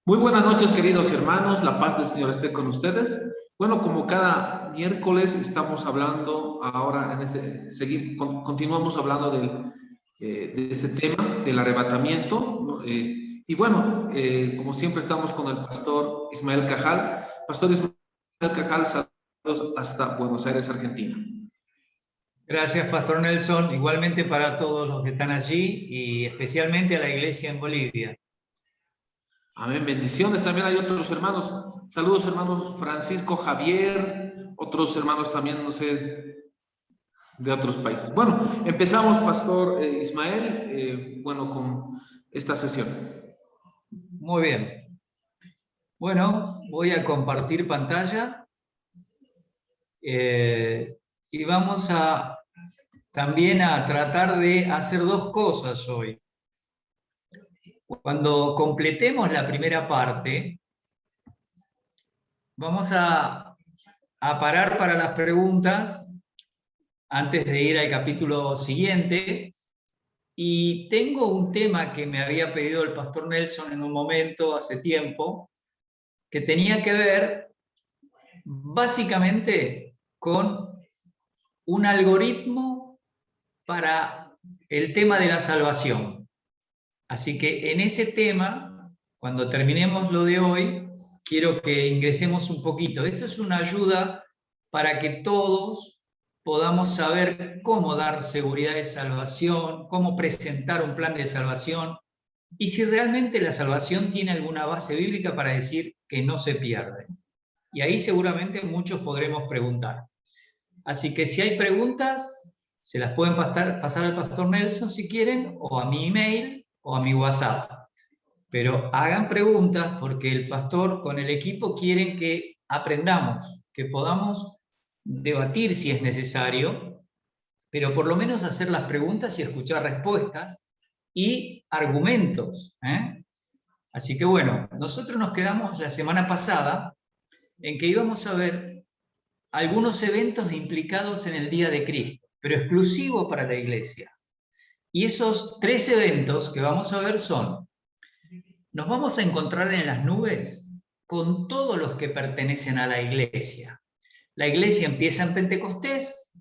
Muy buenas noches, queridos hermanos. La paz del Señor esté con ustedes. Bueno, como cada miércoles estamos hablando ahora, continuamos hablando de este tema, del arrebatamiento, ¿no? Y bueno, como siempre estamos con el pastor Ismael Cajal. Pastor Ismael Cajal, saludos hasta Buenos Aires, Argentina. Gracias, Pastor Nelson. Igualmente para todos los que están allí y especialmente a la iglesia en Bolivia. Amén, bendiciones. También hay otros hermanos. Saludos, hermanos Francisco, Javier, otros hermanos también, no sé, de otros países. Bueno, empezamos, Pastor Ismael, bueno, con esta sesión. Muy bien. Bueno, voy a compartir pantalla y vamos también a tratar de hacer dos cosas hoy. Cuando completemos la primera parte, vamos a parar para las preguntas antes de ir al capítulo siguiente. Y tengo un tema que me había pedido el pastor Nelson en un momento, hace tiempo, que tenía que ver básicamente con un algoritmo para el tema de la salvación. Así que en ese tema, cuando terminemos lo de hoy, quiero que ingresemos un poquito. Esto es una ayuda para que todos podamos saber cómo dar seguridad de salvación, cómo presentar un plan de salvación, y si realmente la salvación tiene alguna base bíblica para decir que no se pierde. Y ahí seguramente muchos podremos preguntar. Así que si hay preguntas, se las pueden pasar al pastor Nelson si quieren, o a mi email, o a mi WhatsApp. Pero hagan preguntas porque el pastor con el equipo quieren que aprendamos, que podamos debatir si es necesario, pero por lo menos hacer las preguntas y escuchar respuestas y argumentos. Así que bueno, nosotros nos quedamos la semana pasada en que íbamos a ver algunos eventos implicados en el día de Cristo, pero exclusivos para la iglesia. Y esos 3 eventos que vamos a ver son: nos vamos a encontrar en las nubes con todos los que pertenecen a la iglesia. La iglesia empieza en Pentecostés,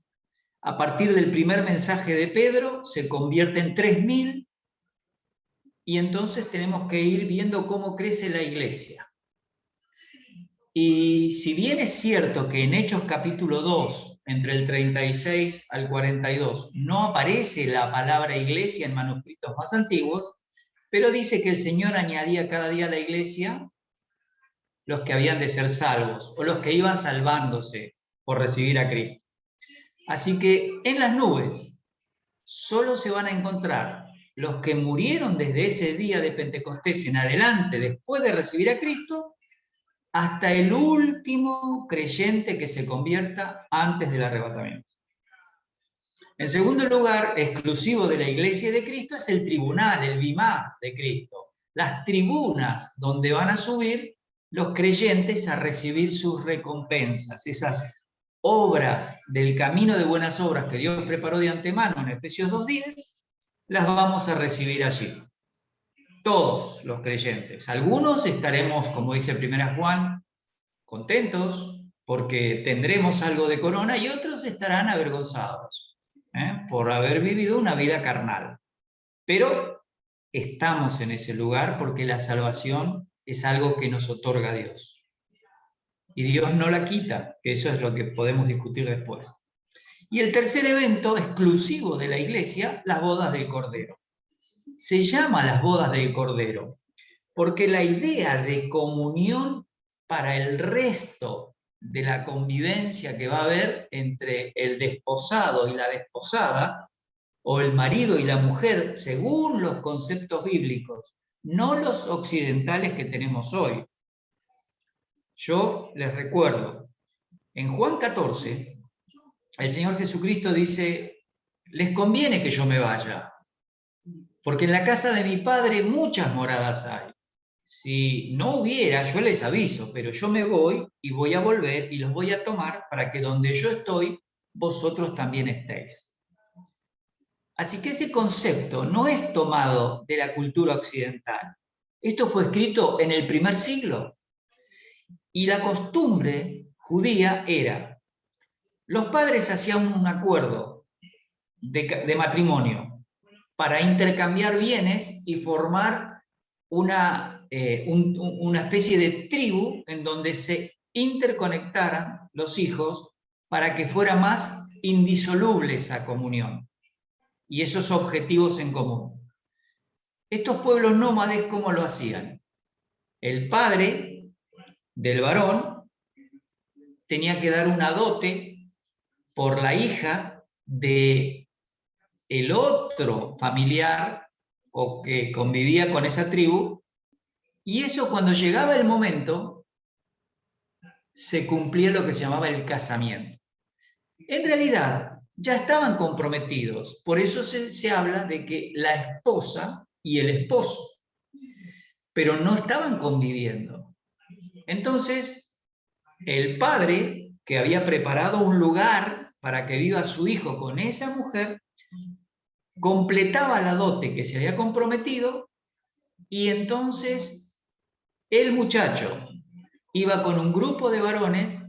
a partir del primer mensaje de Pedro se convierte en 3000, y entonces tenemos que ir viendo cómo crece la iglesia. Y si bien es cierto que en Hechos capítulo 2, entre el 36 al 42, no aparece la palabra iglesia en manuscritos más antiguos, pero dice que el Señor añadía cada día a la iglesia los que habían de ser salvos, o los que iban salvándose por recibir a Cristo. Así que en las nubes solo se van a encontrar los que murieron desde ese día de Pentecostés en adelante, después de recibir a Cristo, hasta el último creyente que se convierta antes del arrebatamiento. En segundo lugar, exclusivo de la Iglesia de Cristo, es el tribunal, el bimá de Cristo, las tribunas donde van a subir los creyentes a recibir sus recompensas, esas obras del camino de buenas obras que Dios preparó de antemano en Efesios 2:10, las vamos a recibir allí. Todos los creyentes. Algunos estaremos, como dice 1 Juan, contentos porque tendremos algo de corona, y otros estarán avergonzados por haber vivido una vida carnal. Pero estamos en ese lugar porque la salvación es algo que nos otorga Dios. Y Dios no la quita, que eso es lo que podemos discutir después. Y el tercer evento exclusivo de la iglesia, las bodas del Cordero. Se llama las bodas del Cordero porque la idea de comunión para el resto de la convivencia que va a haber entre el desposado y la desposada, o el marido y la mujer, según los conceptos bíblicos, no los occidentales que tenemos hoy. Yo les recuerdo, en Juan 14, el Señor Jesucristo dice: les conviene que yo me vaya, porque en la casa de mi Padre muchas moradas hay. Si no hubiera, yo les aviso, pero yo me voy y voy a volver y los voy a tomar para que donde yo estoy, vosotros también estéis. Así que ese concepto no es tomado de la cultura occidental, Esto fue escrito en el primer siglo. Y la costumbre judía era, los padres hacían un acuerdo de matrimonio para intercambiar bienes y formar una especie de tribu en donde se interconectaran los hijos para que fuera más indisoluble esa comunión y esos objetivos en común. Estos pueblos nómades, ¿cómo lo hacían? El padre del varón tenía que dar una dote por la hija de el otro familiar o que convivía con esa tribu, y eso cuando llegaba el momento se cumplía lo que se llamaba el casamiento. En realidad ya estaban comprometidos, por eso se habla de que la esposa y el esposo, pero no estaban conviviendo. Entonces, el padre, que había preparado un lugar para que viva su hijo con esa mujer, completaba la dote que se había comprometido, y entonces el muchacho iba con un grupo de varones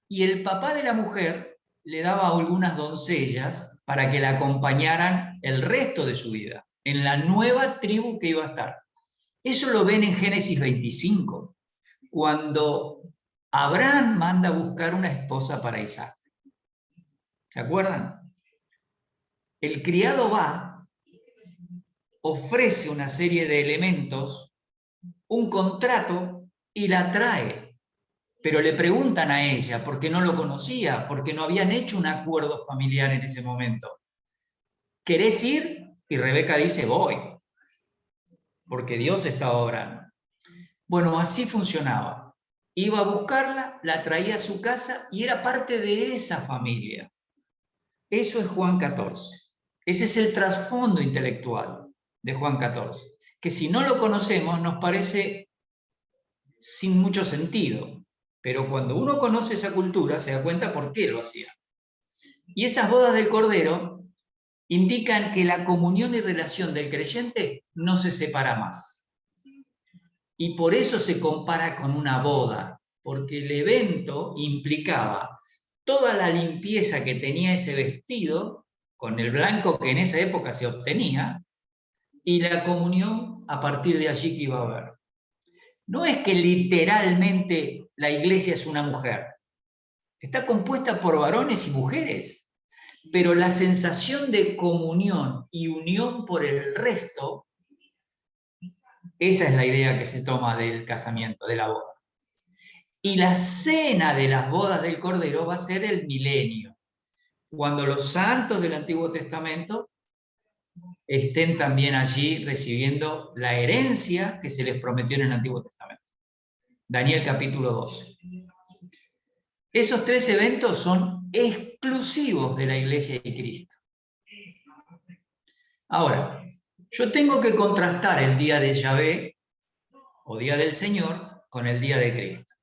y el papá de la mujer le daba algunas doncellas para que la acompañaran el resto de su vida, en la nueva tribu que iba a estar. Eso lo ven en Génesis 25, cuando Abraham manda a buscar una esposa para Isaac. ¿Se acuerdan? El criado va, ofrece una serie de elementos, un contrato, y la trae. Pero le preguntan a ella, porque no lo conocía, porque no habían hecho un acuerdo familiar en ese momento. ¿Querés ir? Y Rebeca dice, voy, porque Dios estaba obrando. Bueno, así funcionaba. Iba a buscarla, la traía a su casa y era parte de esa familia. Eso es Juan 14. Ese es el trasfondo intelectual de Juan 14, que si no lo conocemos nos parece sin mucho sentido, pero cuando uno conoce esa cultura se da cuenta por qué lo hacía. Y esas bodas del Cordero indican que la comunión y relación del creyente no se separa más. Y por eso se compara con una boda, porque el evento implicaba toda la limpieza que tenía ese vestido, con el blanco que en esa época se obtenía, y la comunión a partir de allí que iba a haber. No es que literalmente la iglesia es una mujer, está compuesta por varones y mujeres, pero la sensación de comunión y unión por el resto, esa es la idea que se toma del casamiento, de la boda. Y la cena de las bodas del Cordero va a ser el milenio, cuando los santos del Antiguo Testamento estén también allí recibiendo la herencia que se les prometió en el Antiguo Testamento. Daniel capítulo 12. Esos tres eventos son exclusivos de la Iglesia de Cristo. Ahora, yo tengo que contrastar el día de Yahvé, o día del Señor, con el día de Cristo.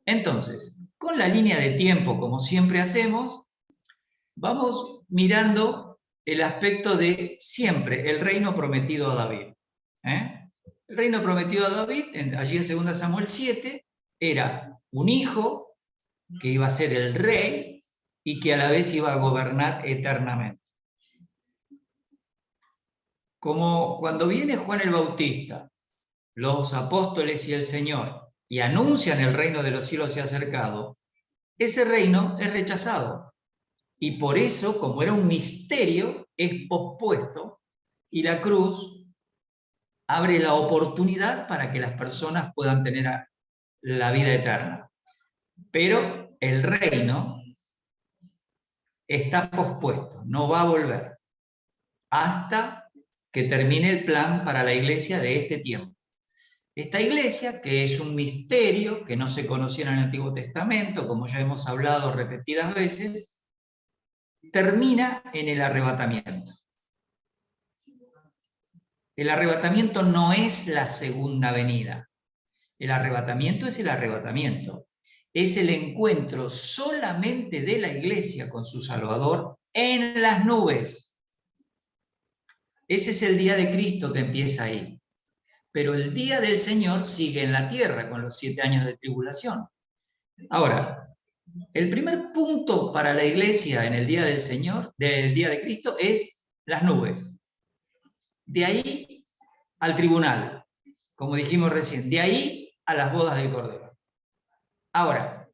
Entonces, con la línea de tiempo, como siempre hacemos, vamos mirando el aspecto de siempre, el reino prometido a David. El reino prometido a David, allí en 2 Samuel 7, era un hijo que iba a ser el rey y que a la vez iba a gobernar eternamente. Como cuando viene Juan el Bautista, los apóstoles y el Señor, y anuncian el reino de los cielos se ha acercado, ese reino es rechazado. Y por eso, como era un misterio, es pospuesto, y la cruz abre la oportunidad para que las personas puedan tener la vida eterna. Pero el reino está pospuesto, no va a volver, hasta que termine el plan para la iglesia de este tiempo. Esta iglesia, que es un misterio que no se conocía en el Antiguo Testamento, como ya hemos hablado repetidas veces, termina en el arrebatamiento. El arrebatamiento no es la segunda venida. El arrebatamiento es el arrebatamiento. Es el encuentro solamente de la iglesia con su Salvador en las nubes. Ese es el día de Cristo que empieza ahí. pero el día del Señor sigue en la tierra con los 7 años de tribulación. Ahora, el primer punto para la iglesia en el día del Señor, del día de Cristo, es las nubes. De ahí al tribunal, como dijimos recién, de ahí a las bodas del Cordero. Ahora,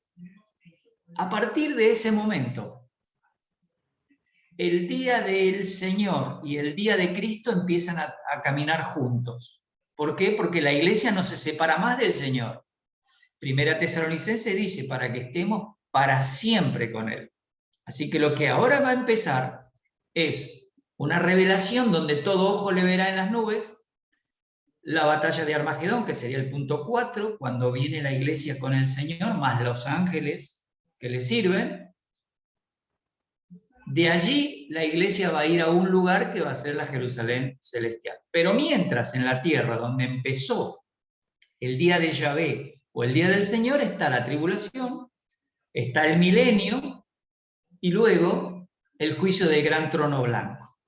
a partir de ese momento, el día del Señor y el día de Cristo empiezan a caminar juntos. ¿Por qué? Porque la iglesia no se separa más del Señor. Primera Tesalonicense dice, para que estemos para siempre con Él. Así que lo que ahora va a empezar es una revelación donde todo ojo le verá en las nubes, la batalla de Armagedón, que sería el punto 4, cuando viene la iglesia con el Señor, más los ángeles que le sirven. De allí la iglesia va a ir a un lugar que va a ser la Jerusalén celestial. Pero mientras en la tierra, donde empezó el día de Yahvé o el día del Señor, está la tribulación, está el milenio y luego el juicio del gran trono blanco.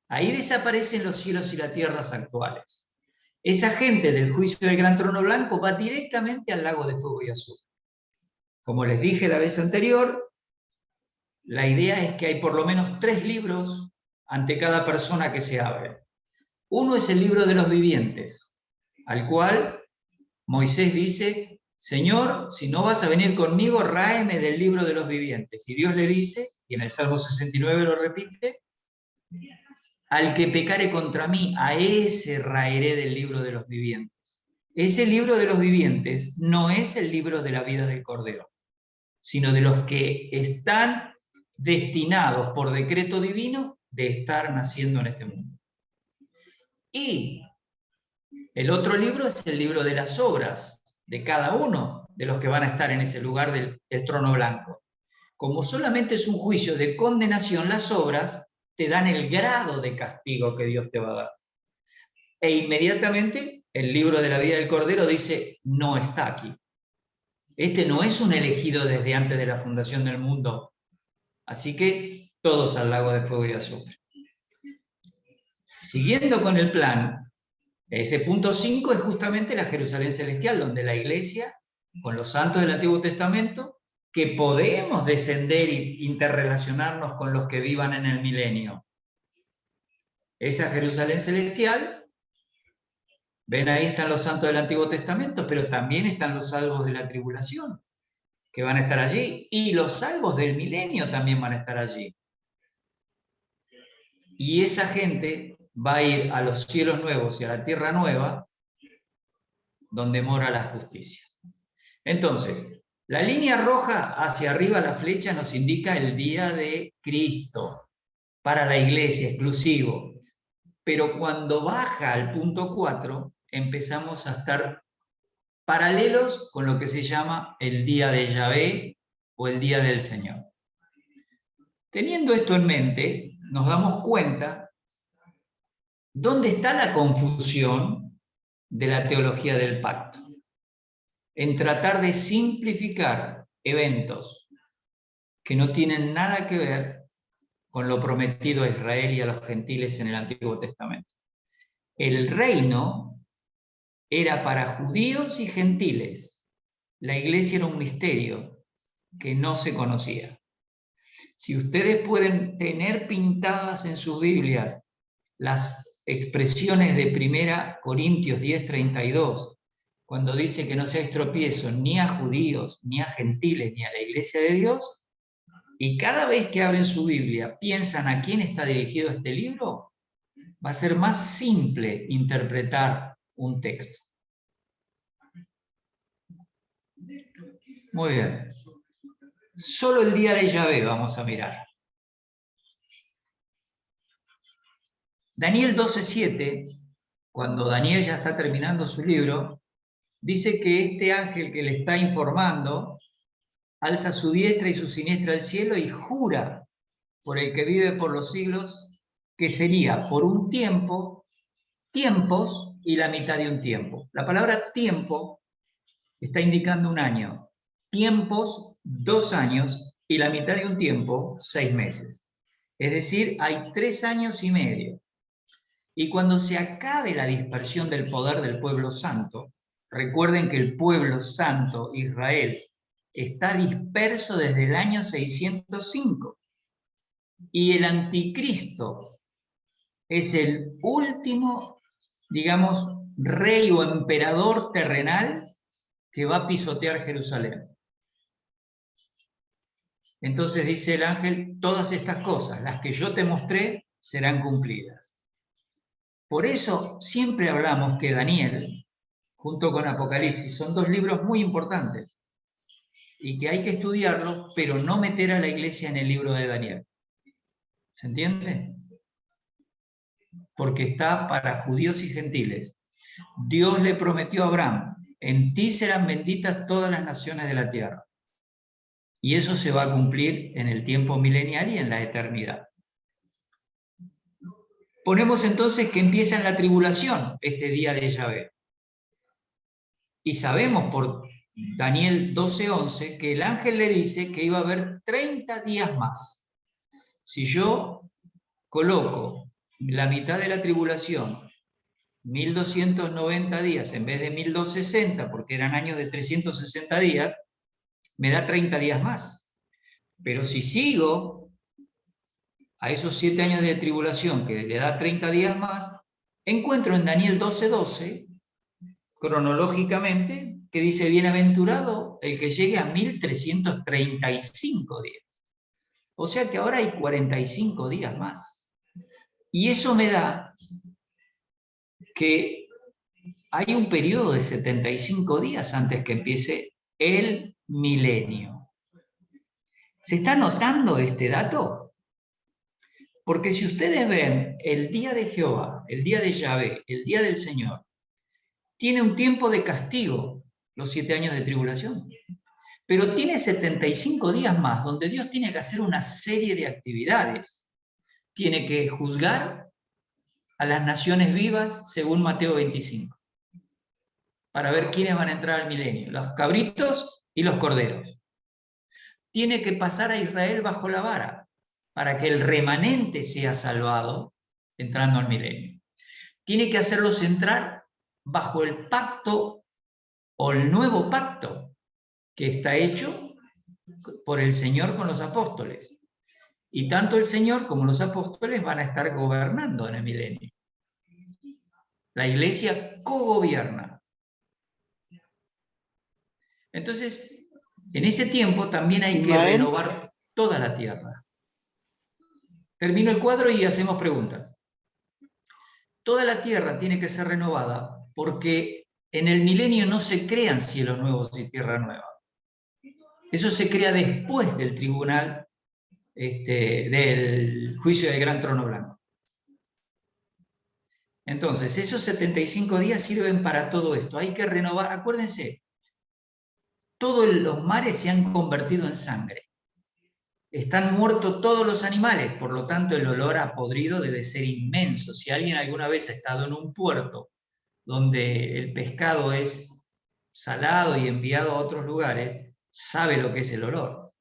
Ahí desaparecen los cielos y las tierras actuales. Esa gente del juicio del gran trono blanco va directamente al lago de fuego y azufre. Como les dije la vez anterior, la idea es que hay por lo menos 3 libros ante cada persona que se abre. Uno es el libro de los vivientes, al cual Moisés dice, Señor, si no vas a venir conmigo, ráeme del libro de los vivientes. Y Dios le dice, y en el Salmo 69 lo repite, al que pecare contra mí, a ese raeré del libro de los vivientes. Ese libro de los vivientes no es el libro de la vida del Cordero, sino de los que están destinados por decreto divino de estar naciendo en este mundo. Y el otro libro es el libro de las obras de cada uno de los que van a estar en ese lugar del trono blanco. Como solamente es un juicio de condenación, las obras te dan el grado de castigo que Dios te va a dar. E inmediatamente el libro de la vida del Cordero dice, no está aquí. Este no es un elegido desde antes de la fundación del mundo. Así que todos al lago de fuego y azufre. Siguiendo con el plan, ese punto 5 es justamente la Jerusalén celestial, donde la iglesia, con los santos del Antiguo Testamento, que podemos descender e interrelacionarnos con los que vivan en el milenio. Esa Jerusalén celestial, ven ahí están los santos del Antiguo Testamento, pero también están los salvos de la tribulación, que van a estar allí, y los salvos del milenio también van a estar allí. Y esa gente va a ir a los cielos nuevos y a la tierra nueva, donde mora la justicia. Entonces, la línea roja hacia arriba, la flecha, nos indica el día de Cristo, para la iglesia, exclusivo. Pero cuando baja al punto 4, empezamos a estar paralelos con lo que se llama el día de Yahvé o el día del Señor. Teniendo esto en mente, nos damos cuenta dónde está la confusión de la teología del pacto. En tratar de simplificar eventos que no tienen nada que ver con lo prometido a Israel y a los gentiles en el Antiguo Testamento. El reino era para judíos y gentiles. La iglesia era un misterio que no se conocía. Si ustedes pueden tener pintadas en sus Biblias las expresiones de 1 Corintios 10:32, cuando dice que no seáis tropiezo ni a judíos, ni a gentiles, ni a la iglesia de Dios, y cada vez que abren su Biblia piensan a quién está dirigido este libro, va a ser más simple interpretar un texto. Muy bien. Solo el día de Yahvé vamos a mirar. Daniel 12:7, cuando Daniel ya está terminando su libro, dice que este ángel que le está informando alza su diestra y su siniestra al cielo y jura por el que vive por los siglos, que sería por un tiempo, tiempos y la mitad de un tiempo. La palabra tiempo está indicando un año, tiempos 2 años y la mitad de un tiempo 6 meses. Es decir, hay 3 años y medio. Y cuando se acabe la dispersión del poder del pueblo santo, recuerden que el pueblo santo, Israel, está disperso desde el año 605. Y el anticristo es el último, digamos, rey o emperador terrenal que va a pisotear Jerusalén. Entonces dice el ángel, todas estas cosas, las que yo te mostré, serán cumplidas. Por eso siempre hablamos que Daniel, junto con Apocalipsis, son dos libros muy importantes y que hay que estudiarlos, pero no meter a la iglesia en el libro de Daniel. ¿Se entiende? Porque está para judíos y gentiles. Dios le prometió a Abraham, en ti serán benditas todas las naciones de la tierra. Y eso se va a cumplir en el tiempo milenial y en la eternidad. Ponemos entonces que empieza en la tribulación este día de Yahvé. Y sabemos por Daniel 12:11 que el ángel le dice que iba a haber 30 días más. Si yo coloco la mitad de la tribulación, 1290 días en vez de 1260, porque eran años de 360 días, me da 30 días más. Pero si sigo a esos 7 años de tribulación, que le da 30 días más, encuentro en Daniel 12:12, cronológicamente, que dice, bienaventurado el que llegue a 1335 días. O sea que ahora hay 45 días más. Y eso me da que hay un periodo de 75 días antes que empiece el milenio. ¿Se está notando este dato? Porque si ustedes ven el día de Jehová, el día de Yahvé, el día del Señor, tiene un tiempo de castigo, los 7 años de tribulación, pero tiene 75 días más donde Dios tiene que hacer una serie de actividades. Tiene que juzgar a las naciones vivas según Mateo 25, para ver quiénes van a entrar al milenio, los cabritos y los corderos. Tiene que pasar a Israel bajo la vara, para que el remanente sea salvado entrando al milenio. Tiene que hacerlos entrar bajo el pacto o el nuevo pacto que está hecho por el Señor con los apóstoles. Y tanto el Señor como los apóstoles van a estar gobernando en el milenio. La iglesia cogobierna. Entonces, en ese tiempo también hay que renovar toda la tierra. Termino el cuadro y hacemos preguntas. Toda la tierra tiene que ser renovada porque en el milenio no se crean cielos nuevos y tierra nueva. Eso se crea después del tribunal, del juicio del gran trono blanco. Entonces, esos 75 días sirven para todo esto. Hay que renovar, acuérdense, todos los mares se han convertido en sangre. Están muertos todos los animales, por lo tanto el olor a podrido debe ser inmenso. Si alguien alguna vez ha estado en un puerto donde el pescado es salado y enviado a otros lugares, sabe lo que es el olor.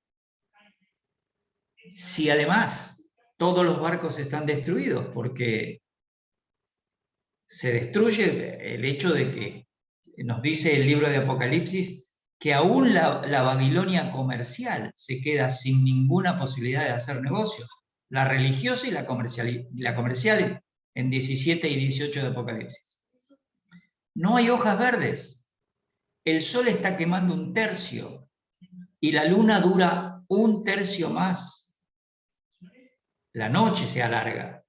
Si además todos los barcos están destruidos, porque se destruye el hecho de que, nos dice el libro de Apocalipsis, que aún la Babilonia comercial se queda sin ninguna posibilidad de hacer negocios. La religiosa y la comercial en 17 y 18 de Apocalipsis. No hay hojas verdes. El sol está quemando 1/3 y la luna dura 1/3 más. La noche se alarga.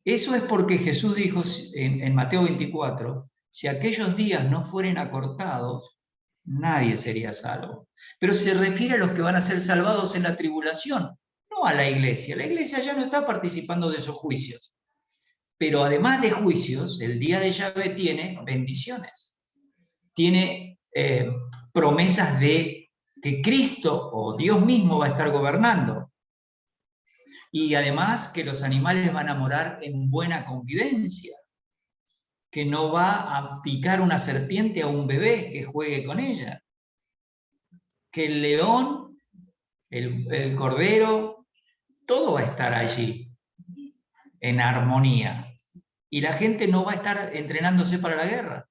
Eso es porque Jesús dijo en Mateo 24, si aquellos días no fueren acortados, nadie sería salvo. Pero se refiere a los que van a ser salvados en la tribulación, no a la iglesia. La iglesia ya no está participando de esos juicios. Pero además de juicios, el día de Yahvé tiene bendiciones. Tiene promesas de que Cristo o Dios mismo va a estar gobernando. Y además que los animales van a morar en buena convivencia, que no va a picar una serpiente a un bebé que juegue con ella, que el león, el cordero, todo va a estar allí, en armonía. y la gente no va a estar entrenándose para la guerra.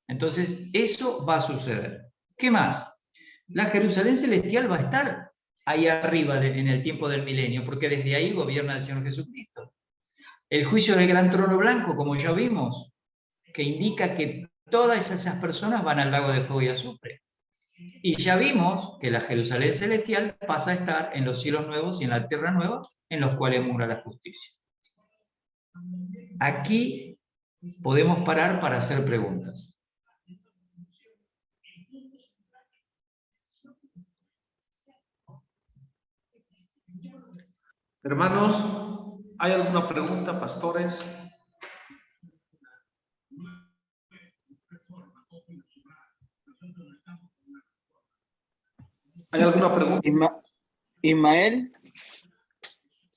Entonces, eso va a suceder. ¿Qué más? La Jerusalén celestial va a estar ahí arriba en el tiempo del milenio, porque desde ahí gobierna el Señor Jesucristo. El juicio del gran trono blanco, como ya vimos, que indica que todas esas personas van al lago de fuego y azufre. Y ya vimos que la Jerusalén celestial pasa a estar en los cielos nuevos y en la tierra nueva, en los cuales mora la justicia. Aquí podemos parar para hacer preguntas. Hermanos, ¿hay alguna pregunta, pastores? ¿Hay alguna pregunta? Ismael.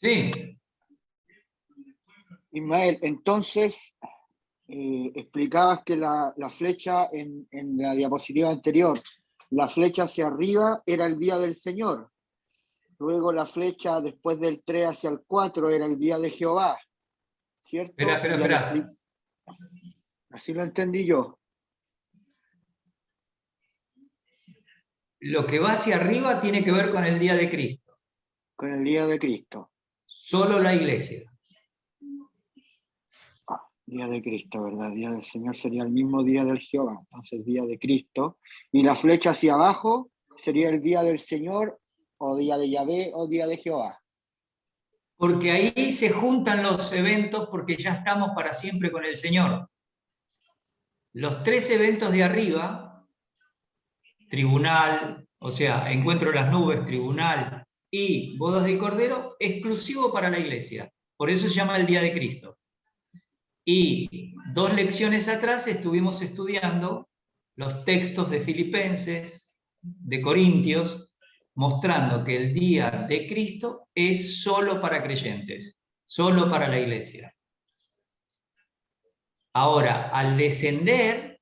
Sí. Ismael, entonces explicabas que la flecha en la diapositiva anterior, la flecha hacia arriba era el día del Señor. Luego la flecha después del 3 hacia el 4 era el día de Jehová. ¿Cierto? Espera. Así lo entendí yo. Lo que va hacia arriba tiene que ver con el día de Cristo. Con el día de Cristo. Solo la iglesia. Día de Cristo, ¿verdad? Día del Señor sería el mismo día del Jehová, entonces día de Cristo. Y la flecha hacia abajo sería el día del Señor, o día de Yahvé, o día de Jehová. Porque ahí se juntan los eventos, porque ya estamos para siempre con el Señor. Los 3 eventos de arriba, tribunal, o sea, encuentro de las nubes, tribunal y bodas del Cordero, exclusivo para la iglesia. Por eso se llama el día de Cristo. Y 2 lecciones atrás estuvimos estudiando los textos de Filipenses, de Corintios, mostrando que el día de Cristo es solo para creyentes, solo para la iglesia. Ahora, al descender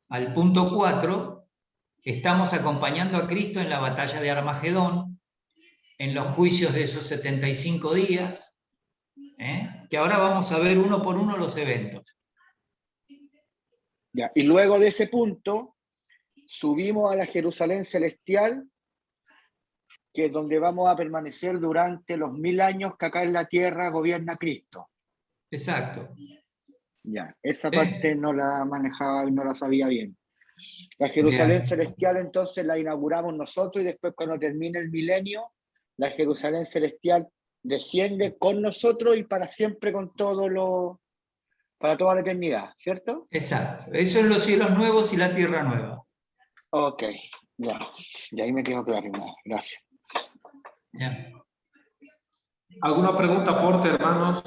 al punto 4, estamos acompañando a Cristo en la batalla de Armagedón, en los juicios de esos 75 días, que ahora vamos a ver uno por uno los eventos. Ya, y luego de ese punto, subimos a la Jerusalén celestial, que es donde vamos a permanecer durante los 1000 años que acá en la tierra gobierna Cristo. Exacto. Ya, esa parte no la manejaba y no la sabía bien. La Jerusalén Bien. celestial entonces la inauguramos nosotros y después cuando termine el milenio, la Jerusalén celestial desciende con nosotros y para siempre con para toda la eternidad, ¿cierto? Exacto. Eso es los cielos nuevos y la tierra nueva. Ok, ya. Y ahí me quedo claro. Gracias. Ya. ¿Alguna pregunta, aporte, hermanos?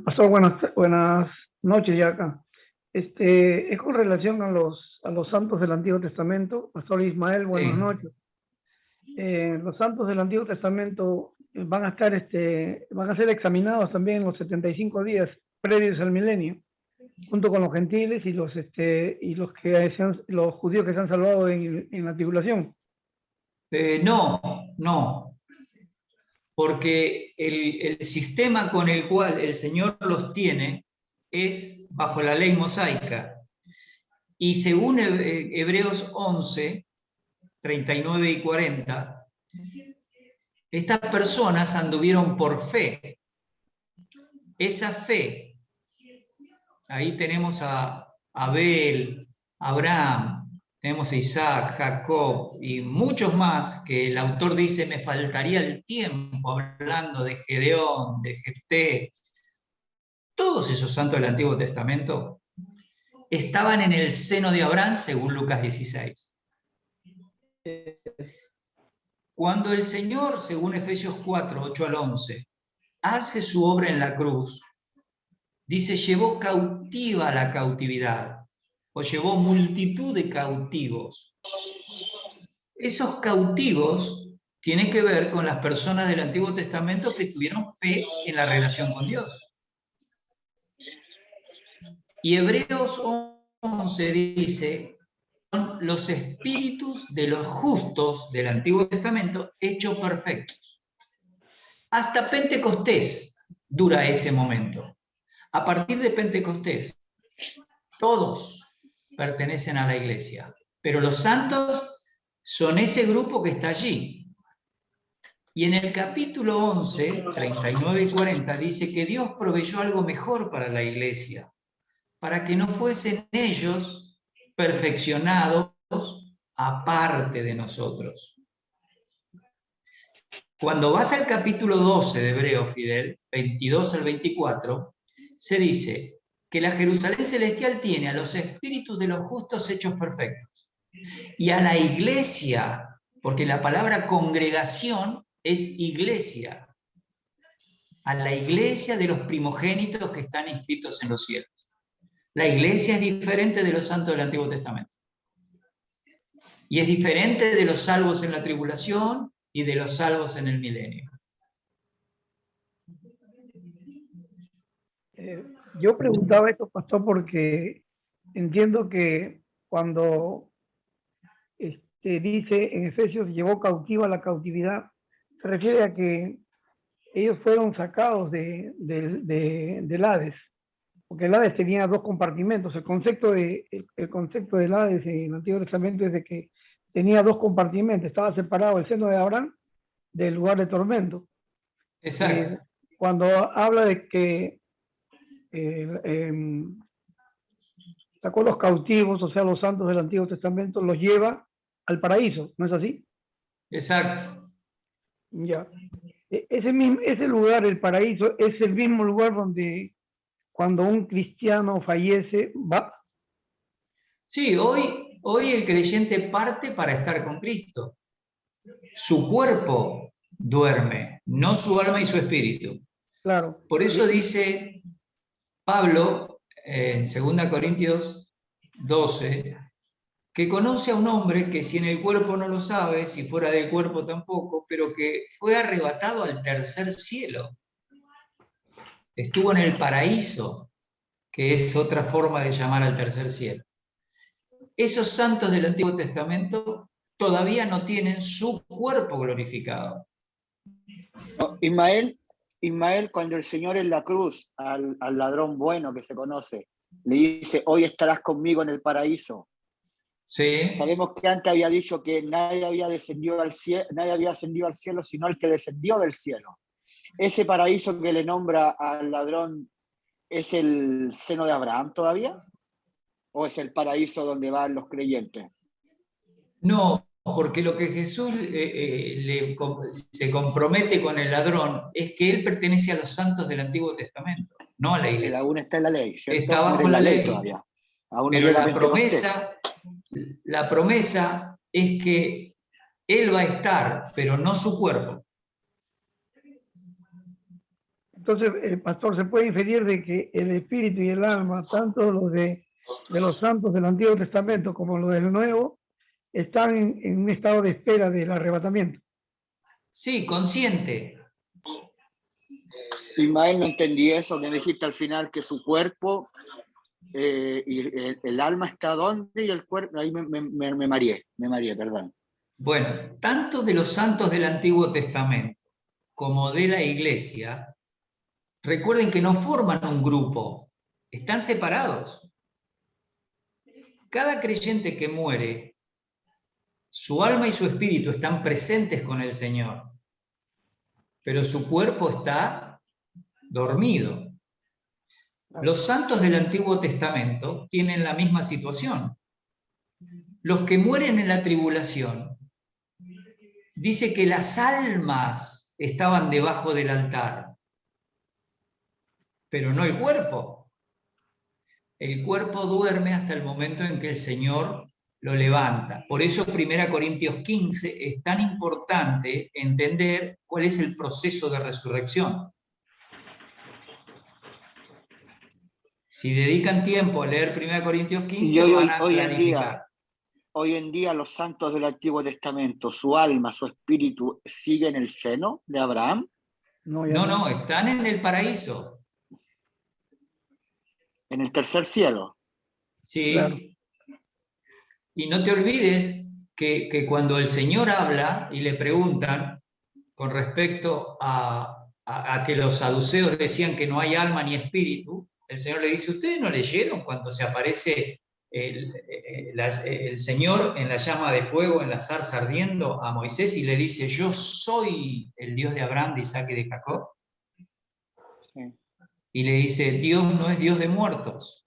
Pastor, buenas noches ya acá. Es con relación a los santos del Antiguo Testamento. Pastor Ismael, buenas noches. Los santos del Antiguo Testamento van a ser examinados también en los 75 días previos al milenio, junto con los gentiles y los judíos que se han salvado en la tribulación. No. Porque el sistema con el cual el Señor los tiene es bajo la ley mosaica. Y según Hebreos 11, 39 y 40, estas personas anduvieron por fe. Esa fe, ahí tenemos a Abel, Abraham, tenemos a Isaac, Jacob y muchos más que el autor dice me faltaría el tiempo hablando de Gedeón, de Jefté. Todos esos santos del Antiguo Testamento estaban en el seno de Abraham según Lucas 16. Cuando el Señor, según Efesios 4, 8 al 11, hace su obra en la cruz, dice llevó cautiva la cautividad, o llevó multitud de cautivos. Esos cautivos tienen que ver con las personas del Antiguo Testamento que tuvieron fe en la relación con Dios. Y Hebreos 11 dice, son los espíritus de los justos del Antiguo Testamento hechos perfectos. Hasta Pentecostés dura ese momento. A partir de Pentecostés, todos pertenecen a la iglesia, pero los santos son ese grupo que está allí. Y en el capítulo 11, 39 y 40, dice que Dios proveyó algo mejor para la iglesia, para que no fuesen ellos perfeccionados aparte de nosotros. Cuando vas al capítulo 12 de Hebreos, Fidel, 22 al 24, se dice que la Jerusalén celestial tiene a los espíritus de los justos hechos perfectos y a la iglesia, porque la palabra congregación es iglesia, a la iglesia de los primogénitos que están inscritos en los cielos. La iglesia es diferente de los santos del Antiguo Testamento. Y es diferente de los salvos en la tribulación y de los salvos en el milenio. Yo preguntaba esto, pastor, porque entiendo que cuando dice en Efesios, llevó cautiva la cautividad, se refiere a que ellos fueron sacados del Hades, porque el Hades tenía dos compartimentos. El concepto del Hades en el Antiguo Testamento es de que tenía dos compartimentos, estaba separado el seno de Abraham del lugar de tormento. Exacto. Cuando habla de que sacó los cautivos, o sea, los santos del Antiguo Testamento, los lleva al paraíso, ¿no es así? Exacto. Ya. Ese lugar, el paraíso, es el mismo lugar donde cuando un cristiano fallece, va. Sí, hoy el creyente parte para estar con Cristo. Su cuerpo duerme, no su alma y su espíritu. Claro. Por eso dice Pablo en 2 Corintios 12, que conoce a un hombre que si en el cuerpo no lo sabe, si fuera del cuerpo tampoco, pero que fue arrebatado al tercer cielo. Estuvo en el paraíso, que es otra forma de llamar al tercer cielo. Esos santos del Antiguo Testamento todavía no tienen su cuerpo glorificado. No, Ismael, cuando el Señor en la cruz, al ladrón bueno que se conoce, le dice, hoy estarás conmigo en el paraíso. Sí. Sabemos que antes había dicho que nadie había ascendido al cielo, sino el que descendió del cielo. ¿Ese paraíso que le nombra al ladrón es el seno de Abraham todavía? ¿O es el paraíso donde van los creyentes? No, porque lo que Jesús se compromete con el ladrón es que él pertenece a los santos del Antiguo Testamento, no a la iglesia. Él aún está en la ley, ¿cierto? Está bajo la ley todavía. Aún pero no la promesa es que él va a estar, pero no su cuerpo. Entonces, el pastor, se puede inferir de que el espíritu y el alma, tanto los de los santos del Antiguo Testamento como los del Nuevo, están en un estado de espera del arrebatamiento. Sí, consciente. Ismael, no entendí eso que dijiste al final, que su cuerpo y el alma está donde y el cuerpo, ahí me mareé, perdón. Bueno, tanto de los santos del Antiguo Testamento como de la iglesia, recuerden que no forman un grupo, están separados. Cada creyente que muere, su alma y su espíritu están presentes con el Señor, pero su cuerpo está dormido. Los santos del Antiguo Testamento tienen la misma situación. Los que mueren en la tribulación, dice que las almas estaban debajo del altar, pero no el cuerpo. El cuerpo duerme hasta el momento en que el Señor lo levanta. Por eso 1 Corintios 15 es tan importante entender cuál es el proceso de resurrección. Si dedican tiempo a leer 1 Corintios 15, van a clarificar. Hoy en día los santos del Antiguo Testamento, su alma, su espíritu, ¿sigue en el seno de Abraham? No, están en el paraíso. En el tercer cielo. Sí. Claro. Y no te olvides que cuando el Señor habla y le preguntan con respecto a que los saduceos decían que no hay alma ni espíritu, el Señor le dice, ¿ustedes no leyeron cuando se aparece el Señor en la llama de fuego, en la zarza ardiendo a Moisés y le dice, yo soy el Dios de Abraham, de Isaac y de Jacob? Sí. Y le dice, Dios no es Dios de muertos,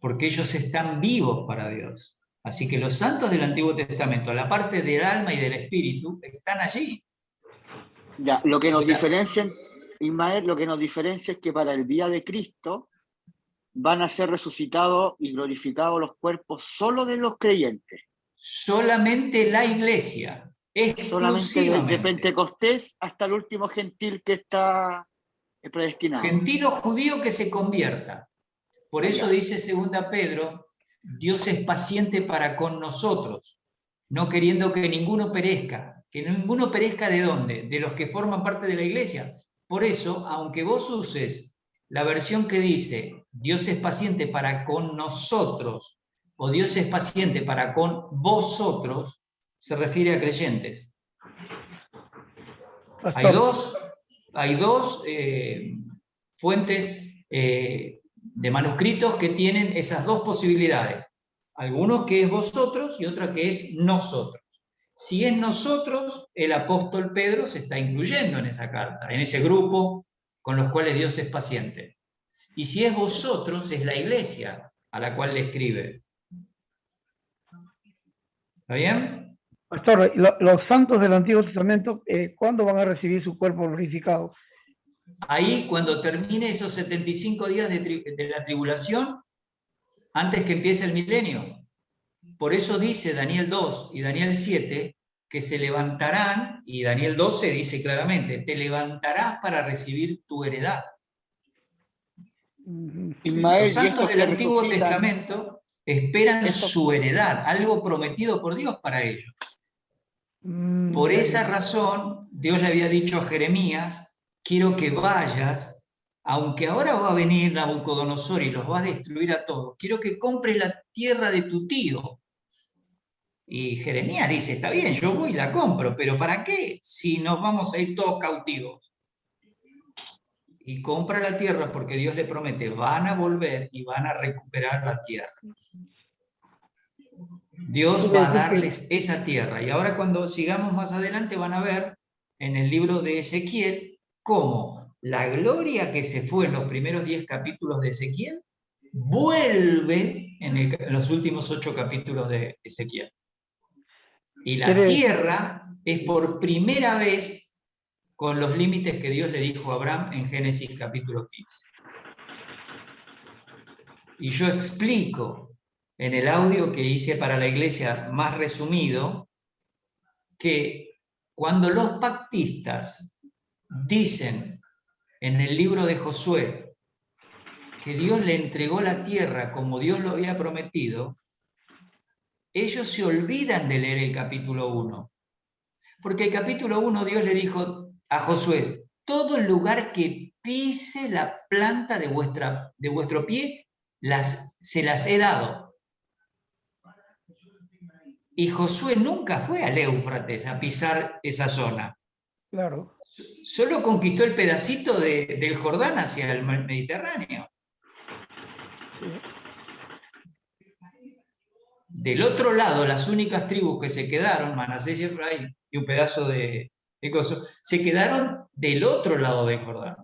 porque ellos están vivos para Dios. Así que los santos del Antiguo Testamento, la parte del alma y del espíritu, están allí. Ya, lo que nos O sea, diferencia, Ismael, lo que nos diferencia es que para el día de Cristo van a ser resucitados y glorificados los cuerpos solo de los creyentes. solamente la iglesia, Solamente de exclusivamente. Pentecostés hasta el último gentil que está predestinado. Gentil o judío que se convierta. Por eso Ya. dice 2 Pedro, Dios es paciente para con nosotros, no queriendo que ninguno perezca. ¿Que ninguno perezca de dónde? De los que forman parte de la iglesia. Por eso, aunque vos uses la versión que dice Dios es paciente para con nosotros o Dios es paciente para con vosotros, se refiere a creyentes. Hay dos fuentes de manuscritos que tienen esas dos posibilidades. Algunos que es vosotros y otra que es nosotros. Si es nosotros, el apóstol Pedro se está incluyendo en esa carta, en ese grupo con los cuales Dios es paciente. Y si es vosotros, es la iglesia a la cual le escribe. ¿Está bien? Pastor, los santos del Antiguo Testamento, ¿cuándo van a recibir su cuerpo glorificado? Ahí, cuando termine esos 75 días de la tribulación, antes que empiece el milenio. Por eso dice Daniel 2 y Daniel 7 que se levantarán, y Daniel 12 dice claramente, te levantarás para recibir tu heredad. Ismael, Los santos del Antiguo Testamento esperan su heredad, algo prometido por Dios para ellos. Por esa razón, Dios le había dicho a Jeremías, quiero que vayas, aunque ahora va a venir Nabucodonosor y los va a destruir a todos, quiero que compres la tierra de tu tío. Y Jeremías dice, está bien, yo voy y la compro, pero ¿para qué? Si nos vamos a ir todos cautivos. Y compra la tierra porque Dios le promete, van a volver y van a recuperar la tierra. Dios va a darles esa tierra. Y ahora cuando sigamos más adelante van a ver en el libro de Ezequiel cómo la gloria que se fue en los primeros 10 capítulos de Ezequiel vuelve en los últimos 8 capítulos de Ezequiel. Y la tierra es por primera vez con los límites que Dios le dijo a Abraham en Génesis capítulo 15. Y yo explico en el audio que hice para la iglesia más resumido, que cuando los pactistas dicen en el libro de Josué que Dios le entregó la tierra como Dios lo había prometido, ellos se olvidan de leer el capítulo 1. Porque el capítulo 1 Dios le dijo a Josué, todo el lugar que pise la planta de vuestro pie, se las he dado. Y Josué nunca fue al Éufrates a pisar esa zona. Claro. Solo conquistó el pedacito del Jordán hacia el Mediterráneo. Del otro lado, las únicas tribus que se quedaron, Manasés y Efraín, y un pedazo de coso, se quedaron del otro lado del Jordán.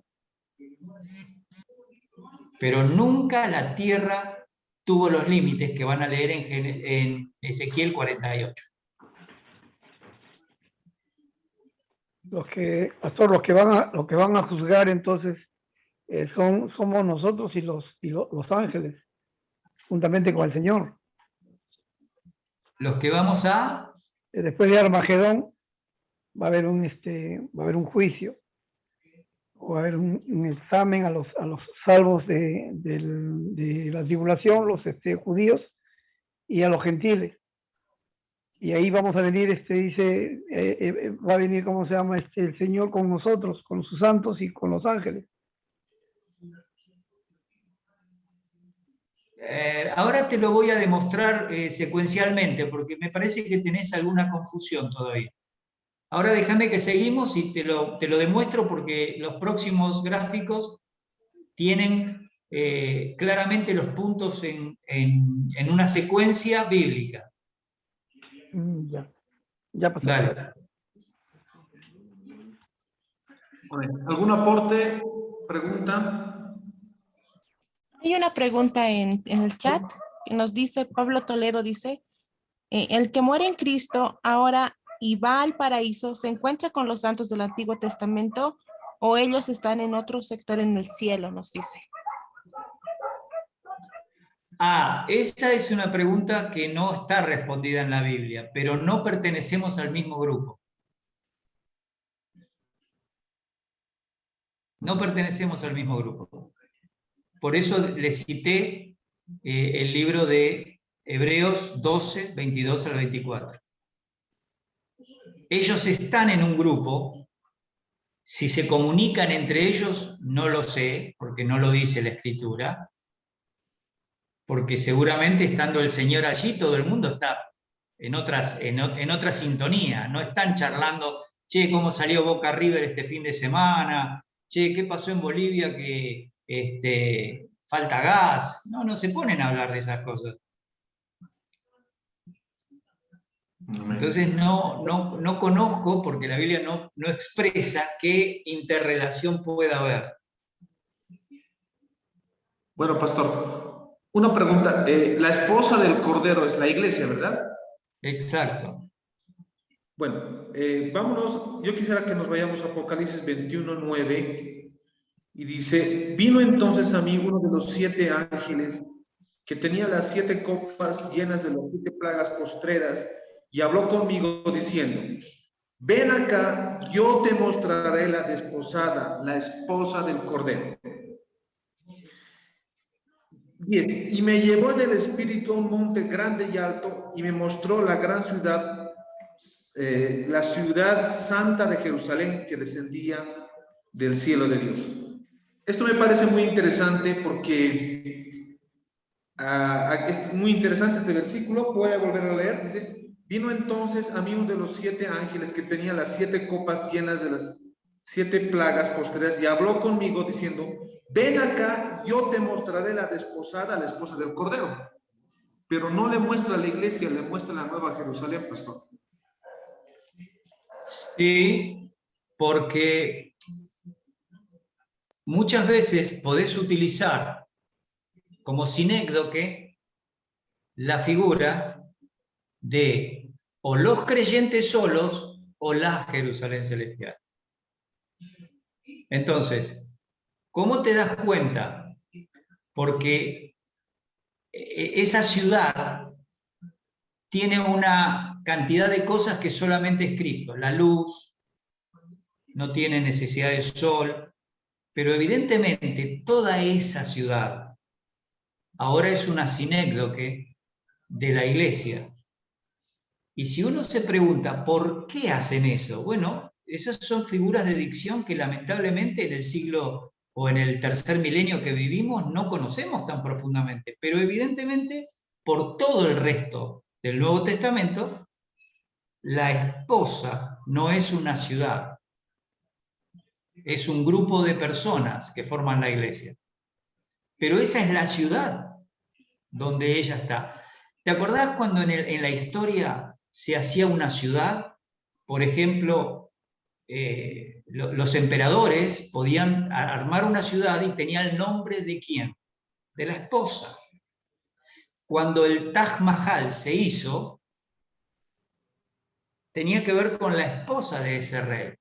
Pero nunca la tierra tuvo los límites que van a leer en Ezequiel 48. Pastor, los que van a juzgar entonces somos nosotros y los ángeles, juntamente con el Señor. Los que vamos a... Después de Armagedón va a haber un juicio, va a haber un examen a los salvos de la tribulación, los judíos, y a los gentiles. Y ahí vamos a venir, dice, va a venir, ¿cómo se llama? El Señor con nosotros, con sus santos y con los ángeles. Ahora te lo voy a demostrar secuencialmente, porque me parece que tenés alguna confusión todavía. Ahora déjame que seguimos y te lo demuestro, porque los próximos gráficos tienen claramente los puntos en una secuencia bíblica. Ya pasó. Dale. ¿Algún aporte? ¿Pregunta? Hay una pregunta en el chat que nos dice, Pablo Toledo dice, el que muere en Cristo ahora y va al paraíso, ¿se encuentra con los santos del Antiguo Testamento o ellos están en otro sector en el cielo? Nos dice. Esa es una pregunta que no está respondida en la Biblia, pero no pertenecemos al mismo grupo. No pertenecemos al mismo grupo. Por eso les cité el libro de Hebreos 12, 22 al 24. Ellos están en un grupo. Si se comunican entre ellos, no lo sé, porque no lo dice la Escritura. Porque seguramente estando el Señor allí, todo el mundo está en otra sintonía. No están charlando, che, ¿cómo salió Boca River este fin de semana? Che, ¿qué pasó en Bolivia que falta gas? No se ponen a hablar de esas cosas. Entonces no conozco, porque la Biblia no expresa qué interrelación pueda haber. Bueno, pastor, una pregunta. La esposa del Cordero es la iglesia, ¿verdad? Exacto. Bueno, vámonos. Yo quisiera que nos vayamos a Apocalipsis 21:9 y dice, vino entonces a mí uno de los 7 ángeles que tenía las 7 copas llenas de las 7 plagas postreras y habló conmigo diciendo, ven acá, yo te mostraré la desposada, la esposa del Cordero. 10. Y me llevó en el espíritu a un monte grande y alto y me mostró la gran ciudad, la ciudad santa de Jerusalén que descendía del cielo de Dios. Esto me parece muy interesante porque es muy interesante este versículo. Voy a volver a leer. Dice, vino entonces a mí uno de los 7 ángeles que tenía las 7 copas llenas de las 7 plagas postreras y habló conmigo diciendo, ven acá, yo te mostraré la desposada, la esposa del Cordero. Pero no le muestra a la iglesia, le muestra la Nueva Jerusalén, pastor. Sí, porque muchas veces podés utilizar como sinécdoque la figura de o los creyentes solos o la Jerusalén celestial. Entonces, ¿cómo te das cuenta? Porque esa ciudad tiene una cantidad de cosas que solamente es Cristo. La luz, no tiene necesidad de sol, pero evidentemente toda esa ciudad ahora es una sinécdoque de la iglesia. Y si uno se pregunta, ¿por qué hacen eso? Bueno, esas son figuras de dicción que lamentablemente en el siglo o en el tercer milenio que vivimos no conocemos tan profundamente, pero evidentemente por todo el resto del Nuevo Testamento, la esposa no es una ciudad, es un grupo de personas que forman la iglesia. Pero esa es la ciudad donde ella está. ¿Te acordás cuando en la historia se hacía una ciudad? Por ejemplo, los emperadores podían armar una ciudad y tenía el nombre ¿de quién? De la esposa. Cuando el Taj Mahal se hizo, tenía que ver con la esposa de ese rey.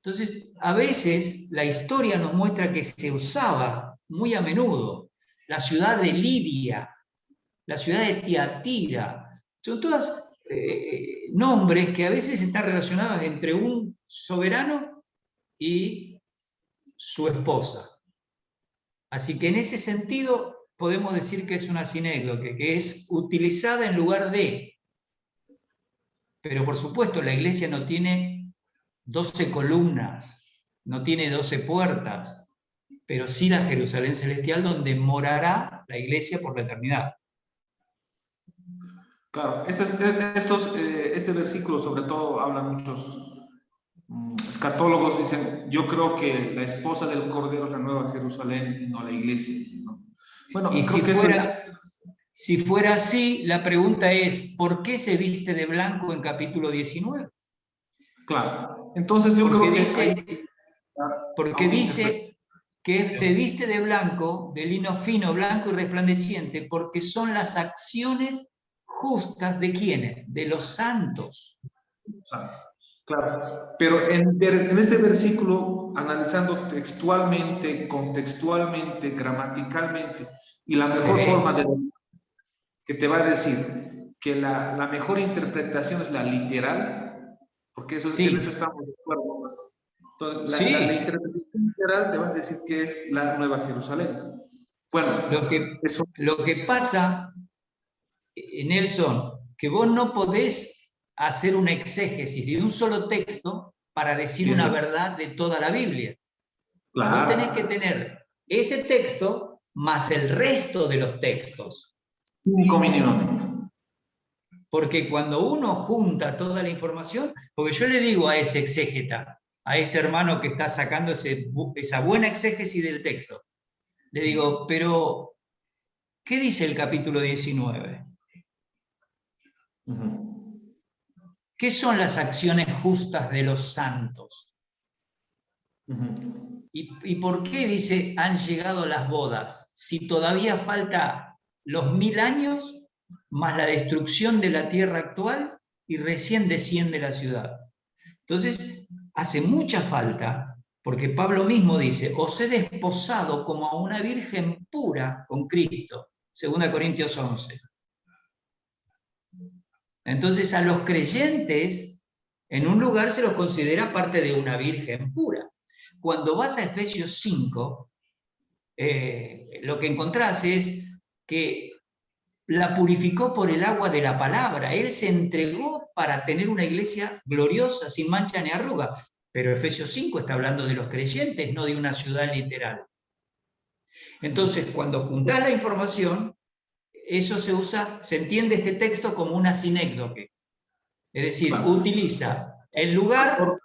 Entonces, a veces la historia nos muestra que se usaba muy a menudo la ciudad de Lidia, la ciudad de Tiatira. Son todas nombres que a veces están relacionados entre un soberano y su esposa. Así que en ese sentido podemos decir que es una sinécdoque, que es utilizada en lugar de. Pero por supuesto la iglesia no tiene 12 columnas, no tiene 12 puertas, pero sí la Jerusalén celestial donde morará la iglesia por la eternidad. Claro, este versículo sobre todo habla muchos escatólogos dicen, yo creo que la esposa del Cordero es la Nueva Jerusalén y no la iglesia, ¿no? Bueno, Y creo que si fuera así, la pregunta es, ¿por qué se viste de blanco en capítulo 19? Claro. Entonces yo Porque creo que dice que se viste de blanco, de lino fino, blanco y resplandeciente, porque son las acciones justas de ¿quiénes? De los santos. Claro, pero en este versículo, analizando textualmente, contextualmente, gramaticalmente, y la mejor forma de que te va a decir que la mejor interpretación es la literal, porque eso, en eso estamos de acuerdo. Entonces, la interpretación literal te va a decir que es la Nueva Jerusalén. Bueno, lo que pasa, Nelson, que vos no podés hacer una exégesis de un solo texto para decir una verdad de toda la Biblia. Claro. Vos tenés que tener ese texto más el resto de los textos. 5 mínimamente. Porque cuando uno junta toda la información, porque yo le digo a ese exégeta, a ese hermano que está sacando esa buena exégesis del texto, le digo, pero ¿qué dice el capítulo 19? ¿Qué son las acciones justas de los santos? ¿Y por qué dice han llegado las bodas? Si todavía falta los 1000 años más la destrucción de la tierra actual y recién desciende la ciudad. Entonces, hace mucha falta, porque Pablo mismo dice, os he desposado como a una virgen pura con Cristo, 2 Corintios 11. Entonces, a los creyentes, en un lugar se los considera parte de una virgen pura. Cuando vas a Efesios 5, lo que encontrás es que la purificó por el agua de la palabra. Él se entregó para tener una iglesia gloriosa, sin mancha ni arruga. Pero Efesios 5 está hablando de los creyentes, no de una ciudad literal. Entonces, cuando juntás la información, eso se entiende este texto como una sinécdoque. Es decir, utiliza el lugar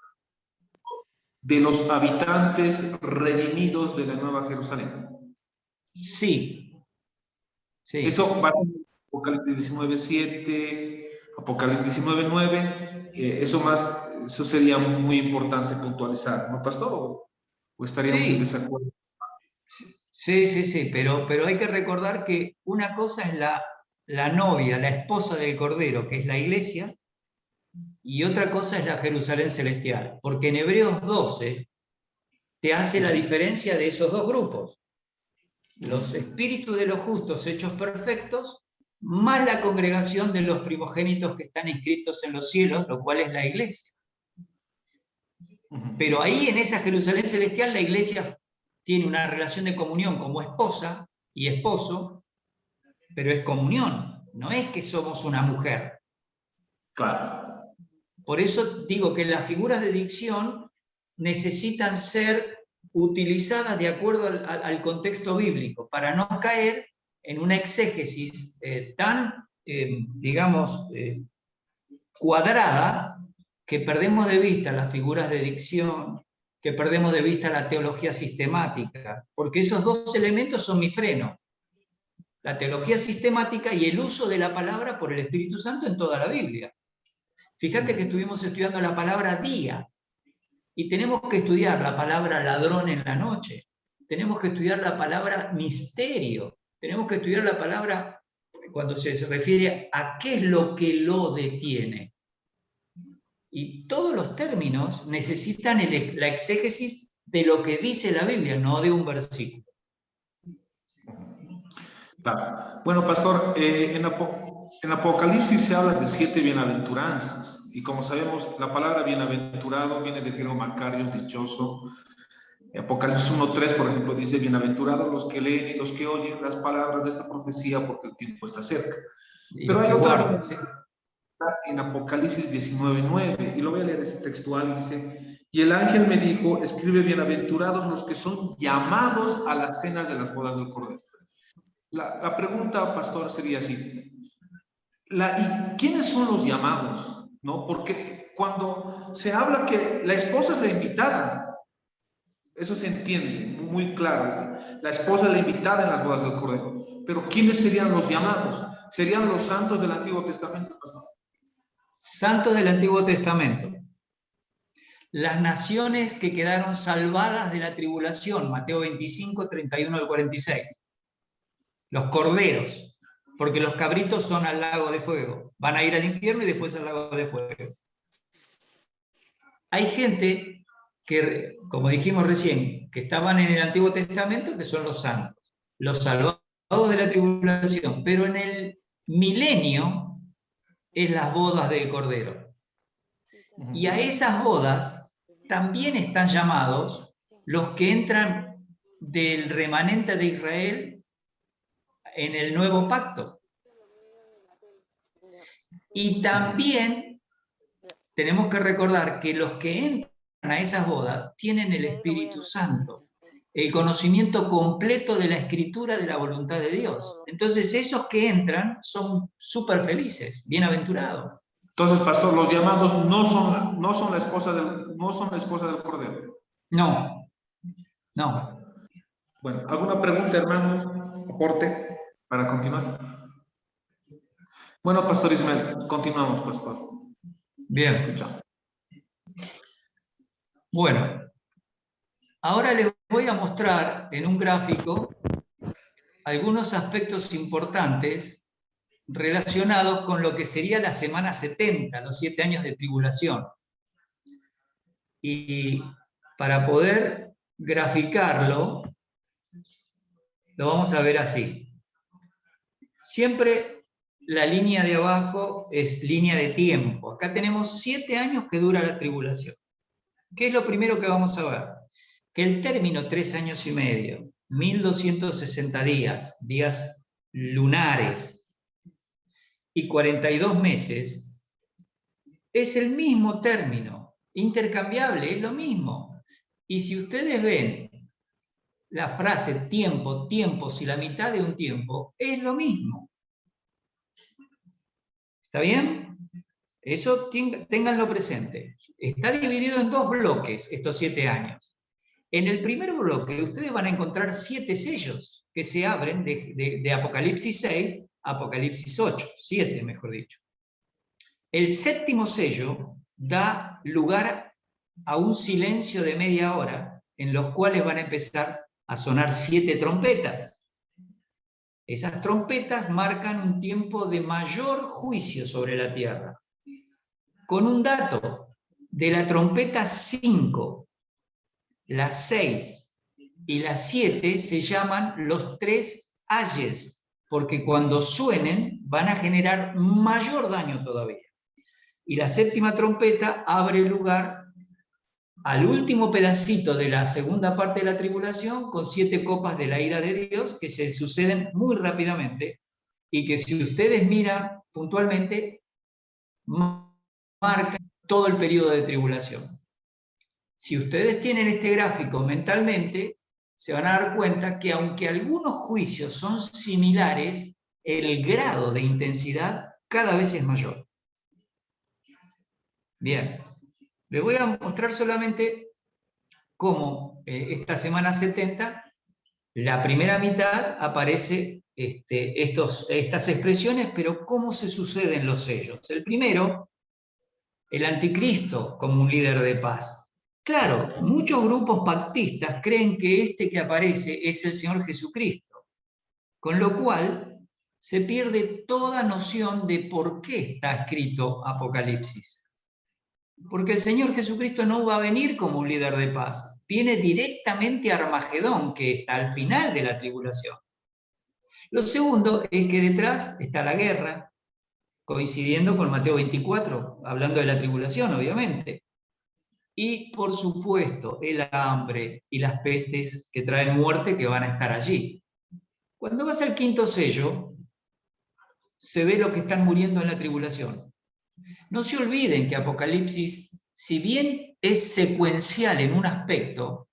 de los habitantes redimidos de la Nueva Jerusalén. Sí. Eso va en Apocalipsis 19:7, Apocalipsis 19:9. Eso sería muy importante puntualizar, ¿no, pastor? ¿O estaríamos en desacuerdo? Sí, pero hay que recordar que una cosa es la novia, la esposa del Cordero, que es la iglesia, y otra cosa es la Jerusalén celestial, porque en Hebreos 12 te hace la diferencia de esos dos grupos. Los espíritus de los justos hechos perfectos, más la congregación de los primogénitos que están inscritos en los cielos, lo cual es la iglesia. Pero ahí en esa Jerusalén celestial la iglesia tiene una relación de comunión como esposa y esposo, pero es comunión, no es que somos una mujer. Claro. Por eso digo que las figuras de dicción necesitan ser utilizadas de acuerdo al contexto bíblico, para no caer en una exégesis tan, digamos, cuadrada, que perdemos de vista las figuras de dicción, que perdemos de vista la teología sistemática, porque esos dos elementos son mi freno. La teología sistemática y el uso de la palabra por el Espíritu Santo en toda la Biblia. Fíjate que estuvimos estudiando la palabra día, y tenemos que estudiar la palabra ladrón en la noche, tenemos que estudiar la palabra misterio, tenemos que estudiar la palabra cuando se refiere a qué es lo que lo detiene. Y todos los términos necesitan la exégesis de lo que dice la Biblia, no de un versículo. Claro. Bueno, pastor, en Apocalipsis se habla de 7 bienaventuranzas. Y como sabemos, la palabra bienaventurado viene del griego makarios, dichoso. Apocalipsis 1:3, por ejemplo, dice, bienaventurados los que leen y los que oyen las palabras de esta profecía, porque el tiempo está cerca. Pero hay otra en Apocalipsis 19:9, y lo voy a leer ese textual, y dice, y el ángel me dijo, escribe bienaventurados los que son llamados a las cenas de las bodas del Cordero. La pregunta, pastor, sería así, ¿y quiénes son los llamados? ¿No? Porque cuando se habla que la esposa es la invitada, eso se entiende muy claro. La esposa es la invitada en las bodas del Cordero. Pero ¿quiénes serían los llamados? Serían los santos del Antiguo Testamento, pastor. Santos del Antiguo Testamento. Las naciones que quedaron salvadas de la tribulación, Mateo 25, 31 al 46. Los corderos, porque los cabritos son al lago de fuego. Van a ir al infierno y después al lago de fuego. Hay gente que, como dijimos recién, que estaban en el Antiguo Testamento, que son los santos, los salvados de la tribulación, pero en el milenio es las bodas del Cordero. Y a esas bodas también están llamados los que entran del remanente de Israel en el nuevo pacto. Y también tenemos que recordar que los que entran a esas bodas tienen el Espíritu Santo, el conocimiento completo de la Escritura, de la voluntad de Dios. Entonces esos que entran son súper felices, bienaventurados. Entonces, pastor, los llamados no son la esposa del Cordero. No, no. Bueno, ¿alguna pregunta, hermanos? Aporte para continuar. Bueno, pastor Ismael, continuamos, pastor. Bien, Escuchamos. Bueno, ahora les voy a mostrar en un gráfico algunos aspectos importantes relacionados con lo que sería la semana 70, los 7 años de tribulación. Y para poder graficarlo, lo vamos a ver así. Siempre la línea de abajo es línea de tiempo. Acá tenemos 7 años que dura la tribulación. ¿Qué es lo primero que vamos a ver? Que el término 3 años y medio, 1260 días, días lunares, y 42 meses, es el mismo término, intercambiable, es lo mismo. Y si ustedes ven la frase tiempo, tiempos y la mitad de un tiempo, es lo mismo. ¿Está bien? Eso ténganlo presente. Está dividido en 2 bloques estos 7 años. En el primer bloque ustedes van a encontrar 7 sellos que se abren de Apocalipsis 6 a Apocalipsis 8, 7 mejor dicho. El 7º sello da lugar a un silencio de media hora en los cuales van a empezar a sonar 7 trompetas. Esas trompetas marcan un tiempo de mayor juicio sobre la tierra. Con un dato, de la trompeta 5, la 6 y la 7 se llaman los 3 ayes, porque cuando suenen van a generar mayor daño todavía. Y la 7ª trompeta abre lugar al último pedacito de la segunda parte de la tribulación con 7 copas de la ira de Dios que se suceden muy rápidamente y que si ustedes miran puntualmente marcan todo el periodo de tribulación. Si ustedes tienen este gráfico mentalmente, se van a dar cuenta que aunque algunos juicios son similares, el grado de intensidad cada vez es mayor. Bien, les voy a mostrar solamente cómo esta semana 70, la primera mitad aparece estas expresiones, pero cómo se suceden los sellos. El primero, el anticristo como un líder de paz. Claro, muchos grupos pactistas creen que este que aparece es el Señor Jesucristo, con lo cual se pierde toda noción de por qué está escrito Apocalipsis. Porque el Señor Jesucristo no va a venir como un líder de paz, viene directamente a Armagedón, que está al final de la tribulación. Lo segundo es que detrás está la guerra, coincidiendo con Mateo 24, hablando de la tribulación, obviamente. Y, por supuesto, el hambre y las pestes que traen muerte que van a estar allí. Cuando vas al 5º sello, se ve lo que están muriendo en la tribulación. No se olviden que Apocalipsis, si bien es secuencial en un aspecto,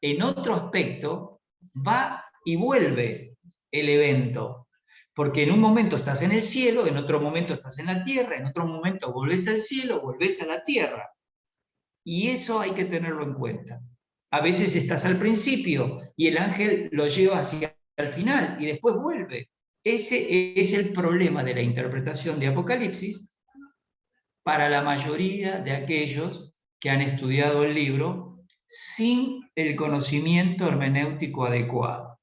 en otro aspecto va y vuelve el evento. Porque en un momento estás en el cielo, en otro momento estás en la tierra, en otro momento volvés al cielo, volvés a la tierra. Y eso hay que tenerlo en cuenta. A veces estás al principio y el ángel lo lleva hacia el final y después vuelve. Ese es el problema de la interpretación de Apocalipsis para la mayoría de aquellos que han estudiado el libro sin el conocimiento hermenéutico adecuado.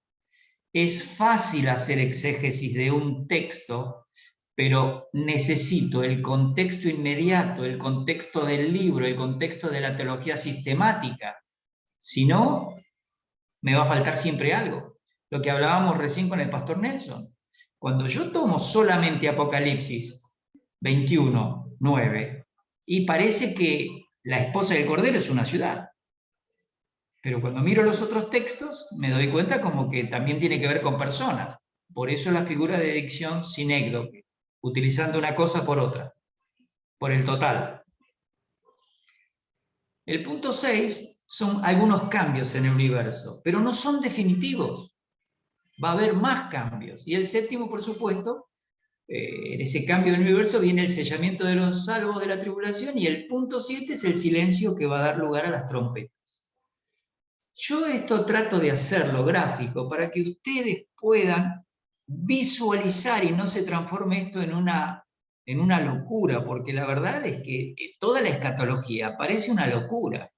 Es fácil hacer exégesis de un texto, pero necesito el contexto inmediato, el contexto del libro, el contexto de la teología sistemática. Si no, me va a faltar siempre algo. Lo que hablábamos recién con el pastor Nelson. Cuando yo tomo solamente Apocalipsis 21, 9, y parece que la esposa del Cordero es una ciudad. Pero cuando miro los otros textos, me doy cuenta como que también tiene que ver con personas. Por eso la figura de dicción sinécdoque, utilizando una cosa por otra, por el total. El punto 6 son algunos cambios en el universo, pero no son definitivos. Va a haber más cambios. Y el séptimo, por supuesto, en ese cambio del universo viene el sellamiento de los salvos de la tribulación, y el punto 7 es el silencio que va a dar lugar a las trompetas. Yo esto trato de hacerlo gráfico para que ustedes puedan visualizar y no se transforme esto en una locura, porque la verdad es que toda la escatología parece una locura.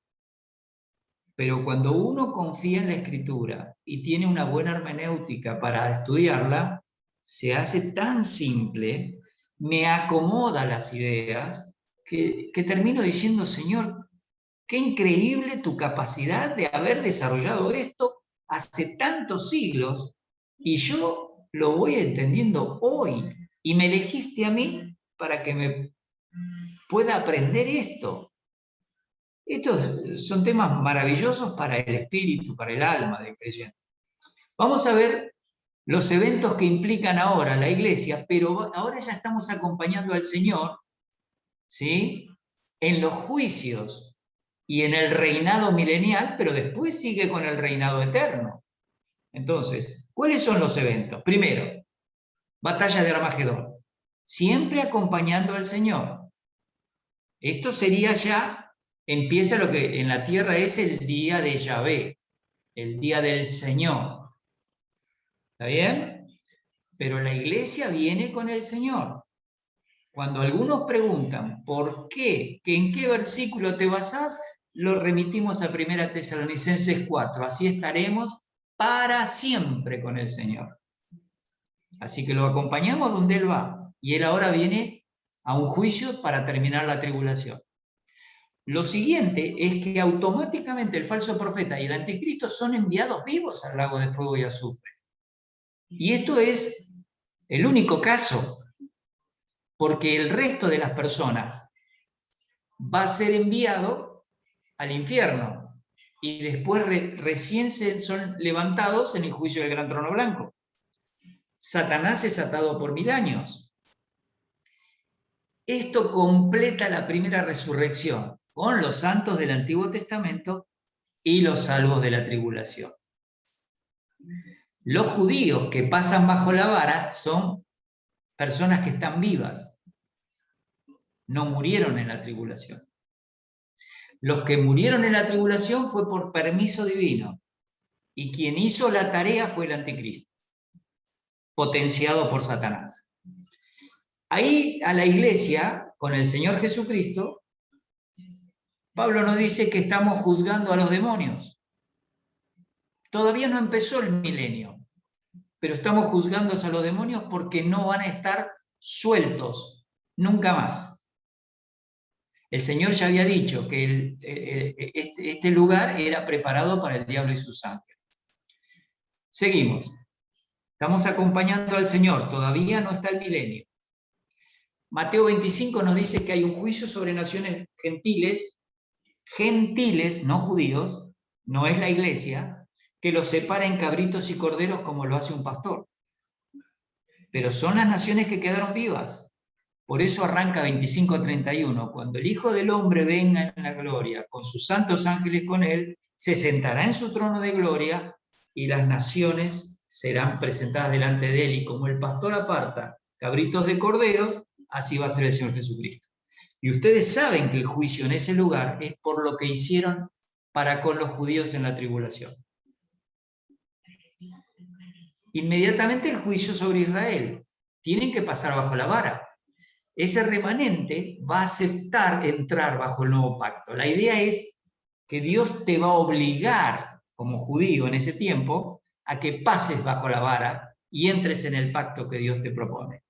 Pero cuando uno confía en la Escritura y tiene una buena hermenéutica para estudiarla, se hace tan simple, me acomoda las ideas, que termino diciendo, Señor, qué increíble tu capacidad de haber desarrollado esto hace tantos siglos, y yo lo voy entendiendo hoy, y me elegiste a mí para que me pueda aprender esto. Estos son temas maravillosos para el espíritu, para el alma del creyente. Vamos a ver los eventos que implican ahora la iglesia, pero ahora ya estamos acompañando al Señor, ¿sí?, en los juicios y en el reinado milenial, pero después sigue con el reinado eterno. Entonces, ¿cuáles son los eventos? Primero, batalla de Armagedón, siempre acompañando al Señor. Esto sería ya, empieza lo que en la tierra es el día de Yahvé, el día del Señor. ¿Está bien? Pero la iglesia viene con el Señor. Cuando algunos preguntan ¿por qué? ¿En qué versículo te basás? Lo remitimos a 1 Tesalonicenses 4. Así estaremos para siempre con el Señor. Así que lo acompañamos donde Él va. Y Él ahora viene a un juicio para terminar la tribulación. Lo siguiente es que automáticamente el falso profeta y el anticristo son enviados vivos al lago de fuego y azufre. Y esto es el único caso, porque el resto de las personas va a ser enviado al infierno, y después recién son levantados en el juicio del gran trono blanco. Satanás es atado por 1000 años. Esto completa la primera resurrección con los santos del Antiguo Testamento y los salvos de la tribulación. Los judíos que pasan bajo la vara son personas que están vivas, no murieron en la tribulación. Los que murieron en la tribulación fue por permiso divino, y quien hizo la tarea fue el anticristo, potenciado por Satanás. Ahí a la iglesia, con el Señor Jesucristo, Pablo nos dice que estamos juzgando a los demonios. Todavía no empezó el milenio, pero estamos juzgando a los demonios porque no van a estar sueltos nunca más. El Señor ya había dicho que este lugar era preparado para el diablo y sus ángeles. Seguimos. Estamos acompañando al Señor, todavía no está el milenio. Mateo 25 nos dice que hay un juicio sobre naciones gentiles, no judíos, no es la iglesia, que los separa en cabritos y corderos como lo hace un pastor. Pero son las naciones que quedaron vivas. Por eso arranca 25:31, cuando el Hijo del Hombre venga en la gloria, con sus santos ángeles con él, se sentará en su trono de gloria, y las naciones serán presentadas delante de él, y como el pastor aparta cabritos de corderos, así va a ser el Señor Jesucristo. Y ustedes saben que el juicio en ese lugar es por lo que hicieron para con los judíos en la tribulación. Inmediatamente el juicio sobre Israel. Tienen que pasar bajo la vara. Ese remanente va a aceptar entrar bajo el nuevo pacto. La idea es que Dios te va a obligar, como judío en ese tiempo, a que pases bajo la vara y entres en el pacto que Dios te propone.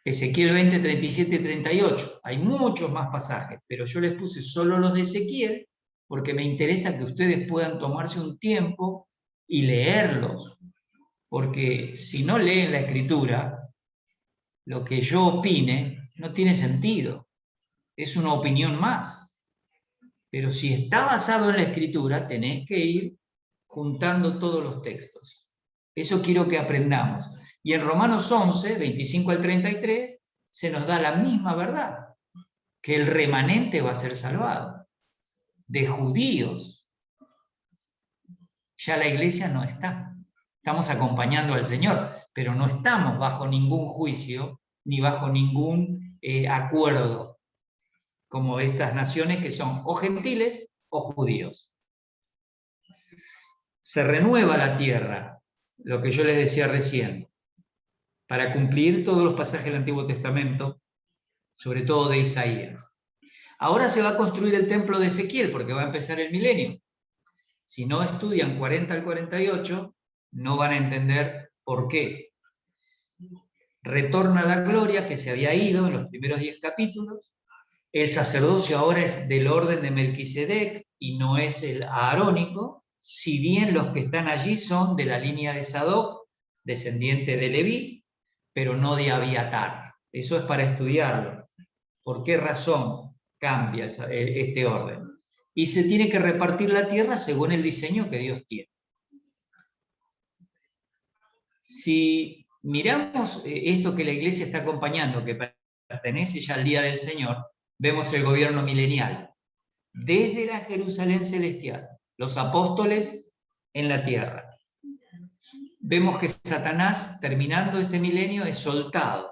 Ezequiel 20, 37 y 38. Hay muchos más pasajes, pero yo les puse solo los de Ezequiel porque me interesa que ustedes puedan tomarse un tiempo y leerlos. Porque si no leen la Escritura, lo que yo opine no tiene sentido. Es una opinión más. Pero si está basado en la Escritura, tenés que ir juntando todos los textos. Eso quiero que aprendamos. Y en Romanos 11, 25 al 33, se nos da la misma verdad, que el remanente va a ser salvado. De judíos. Ya la iglesia no está. Estamos acompañando al Señor, pero no estamos bajo ningún juicio, ni bajo ningún acuerdo, como estas naciones que son o gentiles o judíos. Se renueva la tierra, lo que yo les decía recién, para cumplir todos los pasajes del Antiguo Testamento, sobre todo de Isaías. Ahora se va a construir el templo de Ezequiel, porque va a empezar el milenio. Si no estudian 40 al 48, no van a entender por qué. Retorna la gloria que se había ido en los primeros 10 capítulos. El sacerdocio ahora es del orden de Melquisedec y no es el aarónico, si bien los que están allí son de la línea de Sadoc, descendiente de Leví, pero no de Abiatar. Eso es para estudiarlo. ¿Por qué razón cambia este orden? Y se tiene que repartir la tierra según el diseño que Dios tiene. Si miramos esto que la iglesia está acompañando, que pertenece ya al día del Señor, vemos el gobierno milenial. Desde la Jerusalén celestial, los apóstoles en la tierra. Vemos que Satanás, terminando este milenio, es soltado.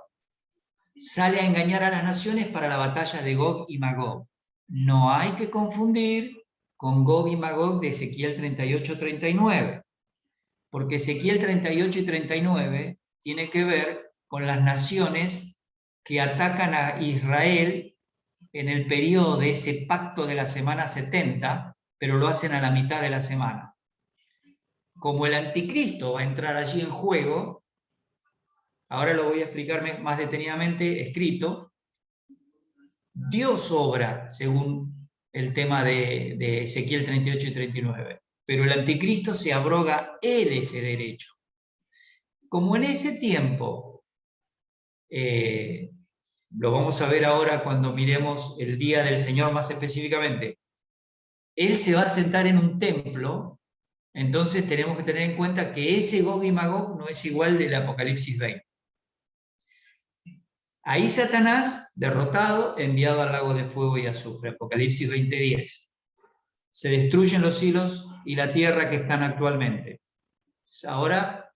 Sale a engañar a las naciones para la batalla de Gog y Magog. No hay que confundir con Gog y Magog de Ezequiel 38-39. Porque Ezequiel 38 y 39 tiene que ver con las naciones que atacan a Israel en el periodo de ese pacto de la semana 70, pero lo hacen a la mitad de la semana. Como el anticristo va a entrar allí en juego, ahora lo voy a explicar más detenidamente escrito, Dios obra según el tema de Ezequiel 38 y 39. Pero el anticristo se abroga él ese derecho. Como en ese tiempo, lo vamos a ver ahora cuando miremos el día del Señor más específicamente, él se va a sentar en un templo, entonces tenemos que tener en cuenta que ese Gog y Magog no es igual del Apocalipsis 20. Ahí Satanás, derrotado, enviado al lago de fuego y azufre, Apocalipsis 20:10. Se destruyen los cielos y la tierra que están actualmente. Ahora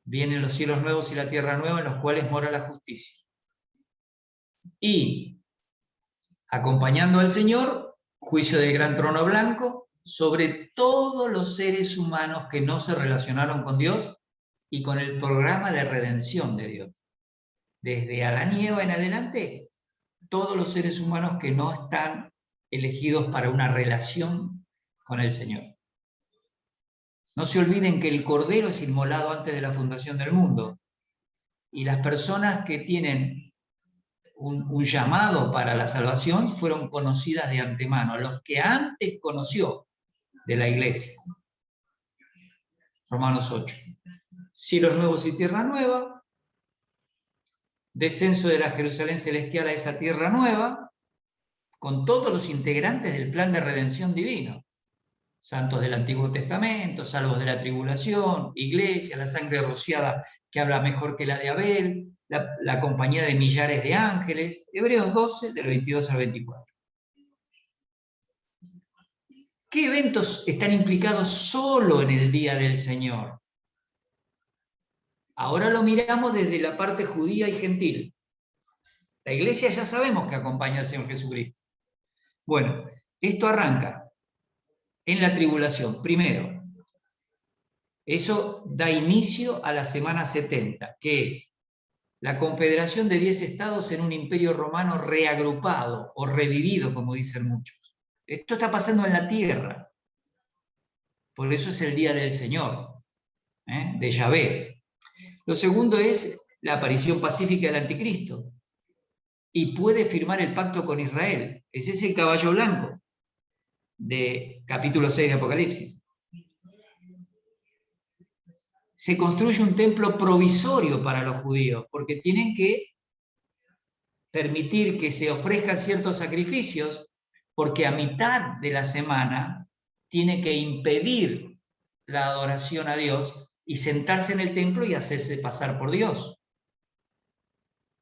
vienen los cielos nuevos y la tierra nueva en los cuales mora la justicia. Y, acompañando al Señor, juicio del gran trono blanco sobre todos los seres humanos que no se relacionaron con Dios y con el programa de redención de Dios. Desde Adán y Eva en adelante, todos los seres humanos que no están elegidos para una relación con el Señor. No se olviden que el Cordero es inmolado antes de la fundación del mundo. Y las personas que tienen un llamado para la salvación fueron conocidas de antemano, los que antes conoció de la iglesia. Romanos 8. Cielos nuevos y tierra nueva. Descenso de la Jerusalén celestial a esa tierra nueva, con todos los integrantes del plan de redención divino. Santos del Antiguo Testamento, salvos de la tribulación, iglesia, la sangre rociada que habla mejor que la de Abel, la compañía de millares de ángeles. Hebreos 12, del 22 al 24. ¿Qué eventos están implicados solo en el día del Señor? Ahora lo miramos desde la parte judía y gentil. La iglesia ya sabemos que acompaña al Señor Jesucristo. Bueno, esto arranca en la tribulación, primero. Eso da inicio a la semana 70, que es la confederación de 10 estados en un imperio romano reagrupado o revivido, como dicen muchos. Esto está pasando en la tierra. Por eso es el día del Señor, de Yahvé. Lo segundo es la aparición pacífica del anticristo. Y puede firmar el pacto con Israel. Ese es el caballo blanco de capítulo 6 de Apocalipsis. Se construye un templo provisorio para los judíos, porque tienen que permitir que se ofrezcan ciertos sacrificios, porque a mitad de la semana tiene que impedir la adoración a Dios y sentarse en el templo y hacerse pasar por Dios.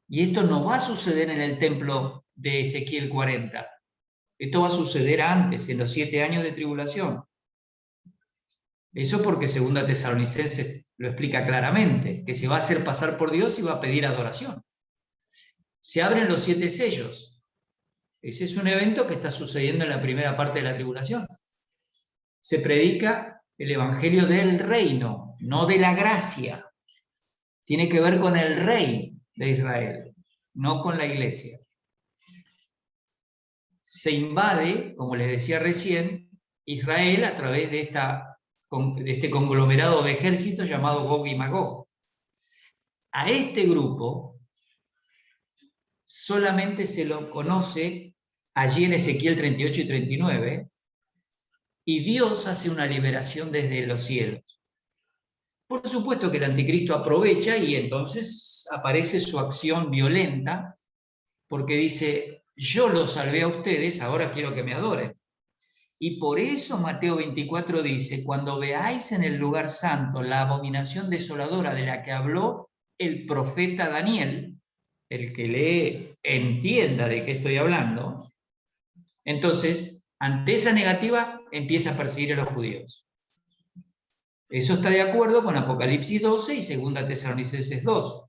Y esto no va a suceder en el templo de Ezequiel 40. Esto va a suceder antes, en los 7 años de tribulación. Eso porque 2 Tesalonicenses lo explica claramente, que se va a hacer pasar por Dios y va a pedir adoración. Se abren los 7 sellos. Ese es un evento que está sucediendo en la primera parte de la tribulación. Se predica el evangelio del reino, no de la gracia. Tiene que ver con el rey de Israel, no con la iglesia. Se invade, como les decía recién, Israel a través de este conglomerado de ejércitos llamado Gog y Magog. A este grupo solamente se lo conoce allí en Ezequiel 38 y 39, y Dios hace una liberación desde los cielos. Por supuesto que el anticristo aprovecha y entonces aparece su acción violenta, porque dice, yo los salvé a ustedes, ahora quiero que me adoren. Y por eso Mateo 24 dice, cuando veáis en el lugar santo la abominación desoladora de la que habló el profeta Daniel, el que lee entienda de qué estoy hablando, entonces, ante esa negativa, empieza a perseguir a los judíos. Eso está de acuerdo con Apocalipsis 12 y 2 Tesalonicenses 2.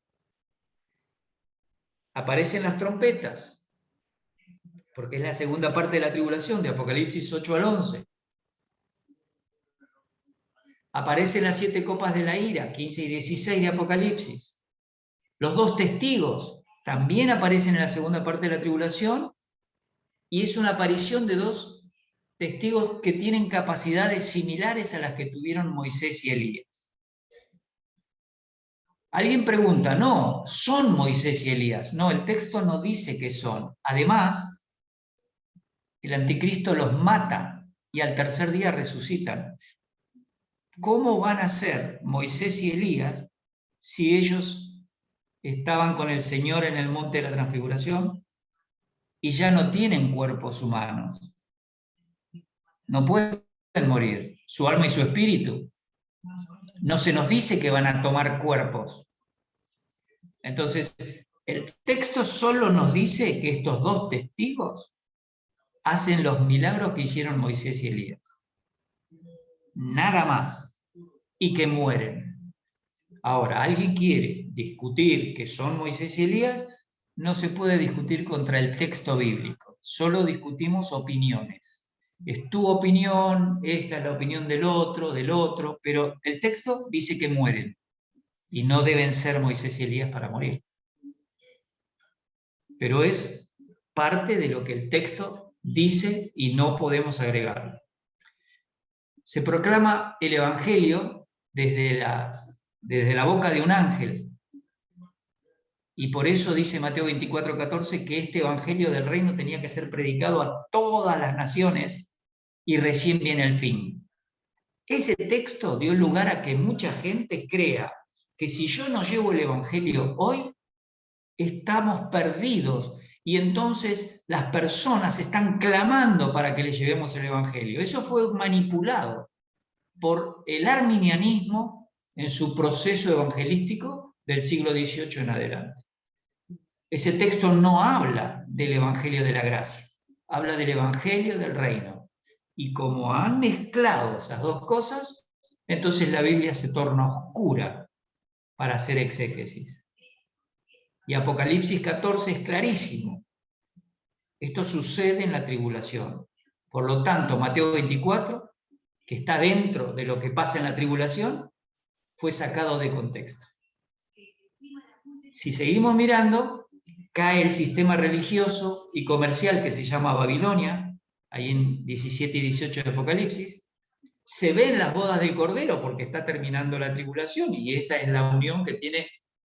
Aparecen las trompetas, porque es la segunda parte de la tribulación, de Apocalipsis 8 al 11. Aparecen las 7 copas de la ira, 15 y 16 de Apocalipsis. Los 2 testigos también aparecen en la segunda parte de la tribulación, y es una aparición de 2 testigos que tienen capacidades similares a las que tuvieron Moisés y Elías. Alguien pregunta, no, son Moisés y Elías. No, el texto no dice que son. Además, el anticristo los mata y al tercer día resucitan. ¿Cómo van a ser Moisés y Elías si ellos estaban con el Señor en el monte de la transfiguración y ya no tienen cuerpos humanos? No pueden morir, su alma y su espíritu. No se nos dice que van a tomar cuerpos. Entonces, el texto solo nos dice que estos 2 testigos hacen los milagros que hicieron Moisés y Elías. Nada más. Y que mueren. Ahora, ¿alguien quiere discutir que son Moisés y Elías? No se puede discutir contra el texto bíblico. Solo discutimos opiniones. Es tu opinión, esta es la opinión del otro, pero el texto dice que mueren. Y no deben ser Moisés y Elías para morir. Pero es parte de lo que el texto dice y no podemos agregarlo. Se proclama el Evangelio desde la boca de un ángel. Y por eso dice Mateo 24:14 que este Evangelio del reino tenía que ser predicado a todas las naciones y recién viene el fin. Ese texto dio lugar a que mucha gente crea que si yo no llevo el Evangelio hoy, estamos perdidos y entonces las personas están clamando para que le llevemos el Evangelio. Eso fue manipulado por el arminianismo en su proceso evangelístico del siglo XVIII en adelante. Ese texto no habla del Evangelio de la gracia, habla del Evangelio del reino. Y como han mezclado esas dos cosas, entonces la Biblia se torna oscura para hacer exégesis. Y Apocalipsis 14 es clarísimo. Esto sucede en la tribulación. Por lo tanto, Mateo 24, que está dentro de lo que pasa en la tribulación, fue sacado de contexto. Si seguimos mirando, cae el sistema religioso y comercial que se llama Babilonia, ahí en 17 y 18 de Apocalipsis. Se ven las bodas del Cordero porque está terminando la tribulación y esa es la unión que tiene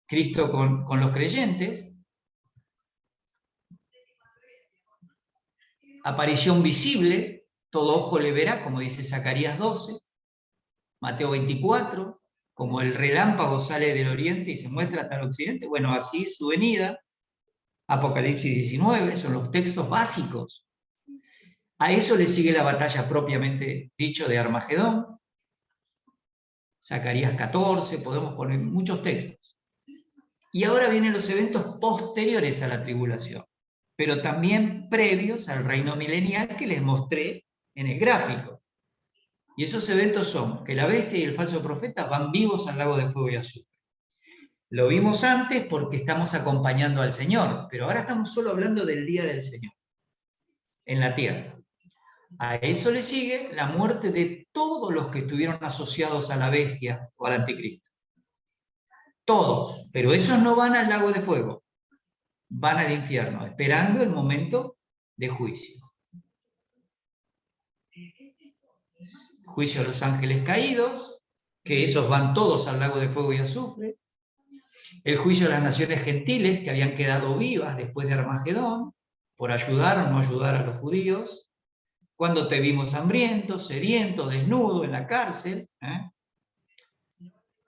Cristo con los creyentes. Aparición visible, todo ojo le verá, como dice Zacarías 12, Mateo 24, como el relámpago sale del oriente y se muestra hasta el occidente, bueno, así es su venida. Apocalipsis 19, son los textos básicos. A eso le sigue la batalla propiamente dicho de Armagedón, Zacarías 14, podemos poner muchos textos. Y ahora vienen los eventos posteriores a la tribulación, pero también previos al reino milenial que les mostré en el gráfico. Y esos eventos son que la bestia y el falso profeta van vivos al lago de fuego y azufre. Lo vimos antes porque estamos acompañando al Señor, pero ahora estamos solo hablando del día del Señor en la tierra. A eso le sigue la muerte de todos los que estuvieron asociados a la bestia o al anticristo. Todos, pero esos no van al lago de fuego, van al infierno, esperando el momento de juicio. Juicio a los ángeles caídos, que esos van todos al lago de fuego y azufre. El juicio a las naciones gentiles que habían quedado vivas después de Armagedón, por ayudar o no ayudar a los judíos. Cuando te vimos hambriento, sediento, desnudo, en la cárcel.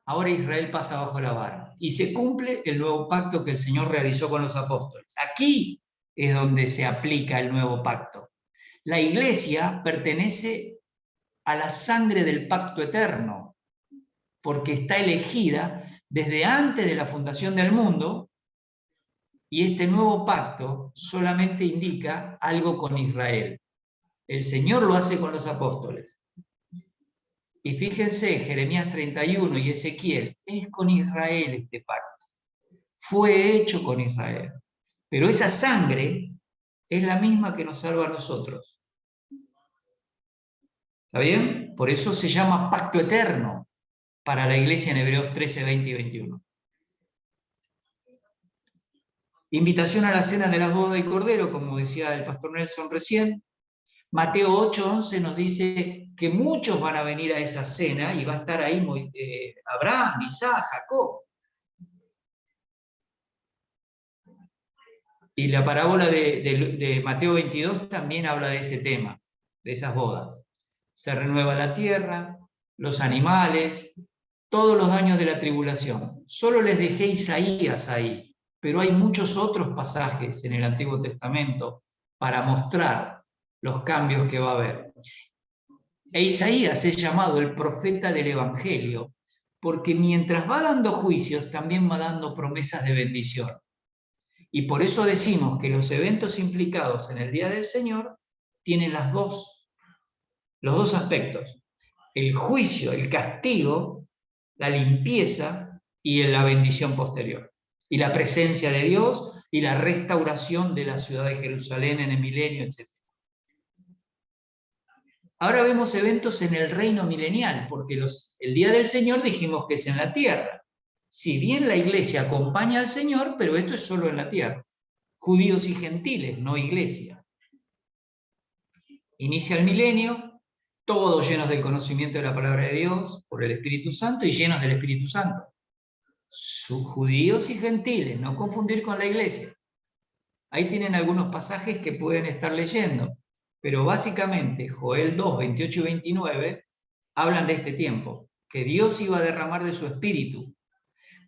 Ahora Israel pasa bajo la vara. Y se cumple el nuevo pacto que el Señor realizó con los apóstoles. Aquí es donde se aplica el nuevo pacto. La iglesia pertenece a la sangre del pacto eterno, porque está elegida desde antes de la fundación del mundo, y este nuevo pacto solamente indica algo con Israel. El Señor lo hace con los apóstoles. Y fíjense, Jeremías 31 y Ezequiel, es con Israel este pacto. Fue hecho con Israel. Pero esa sangre es la misma que nos salva a nosotros. ¿Está bien? Por eso se llama pacto eterno para la iglesia en Hebreos 13, 20 y 21. Invitación a la cena de las bodas del Cordero, como decía el pastor Nelson recién. Mateo 8, 11 nos dice que muchos van a venir a esa cena y va a estar ahí Abraham, Isaac, Jacob. Y la parábola de Mateo 22 también habla de ese tema, de esas bodas. Se renueva la tierra, los animales, todos los daños de la tribulación. Solo les dejé Isaías ahí, pero hay muchos otros pasajes en el Antiguo Testamento para mostrar los cambios que va a haber. E Isaías es llamado el profeta del Evangelio, porque mientras va dando juicios, también va dando promesas de bendición. Y por eso decimos que los eventos implicados en el Día del Señor tienen los dos aspectos. El juicio, el castigo, la limpieza y la bendición posterior. Y la presencia de Dios y la restauración de la ciudad de Jerusalén en el milenio, etc. Ahora vemos eventos en el reino milenial, porque el Día del Señor dijimos que es en la tierra. Si bien la iglesia acompaña al Señor, pero esto es solo en la tierra. Judíos y gentiles, no iglesia. Inicia el milenio, todos llenos del conocimiento de la palabra de Dios, por el Espíritu Santo y llenos del Espíritu Santo. Judíos y gentiles, no confundir con la iglesia. Ahí tienen algunos pasajes que pueden estar leyendo, pero básicamente Joel 2, 28 y 29 hablan de este tiempo, que Dios iba a derramar de su Espíritu.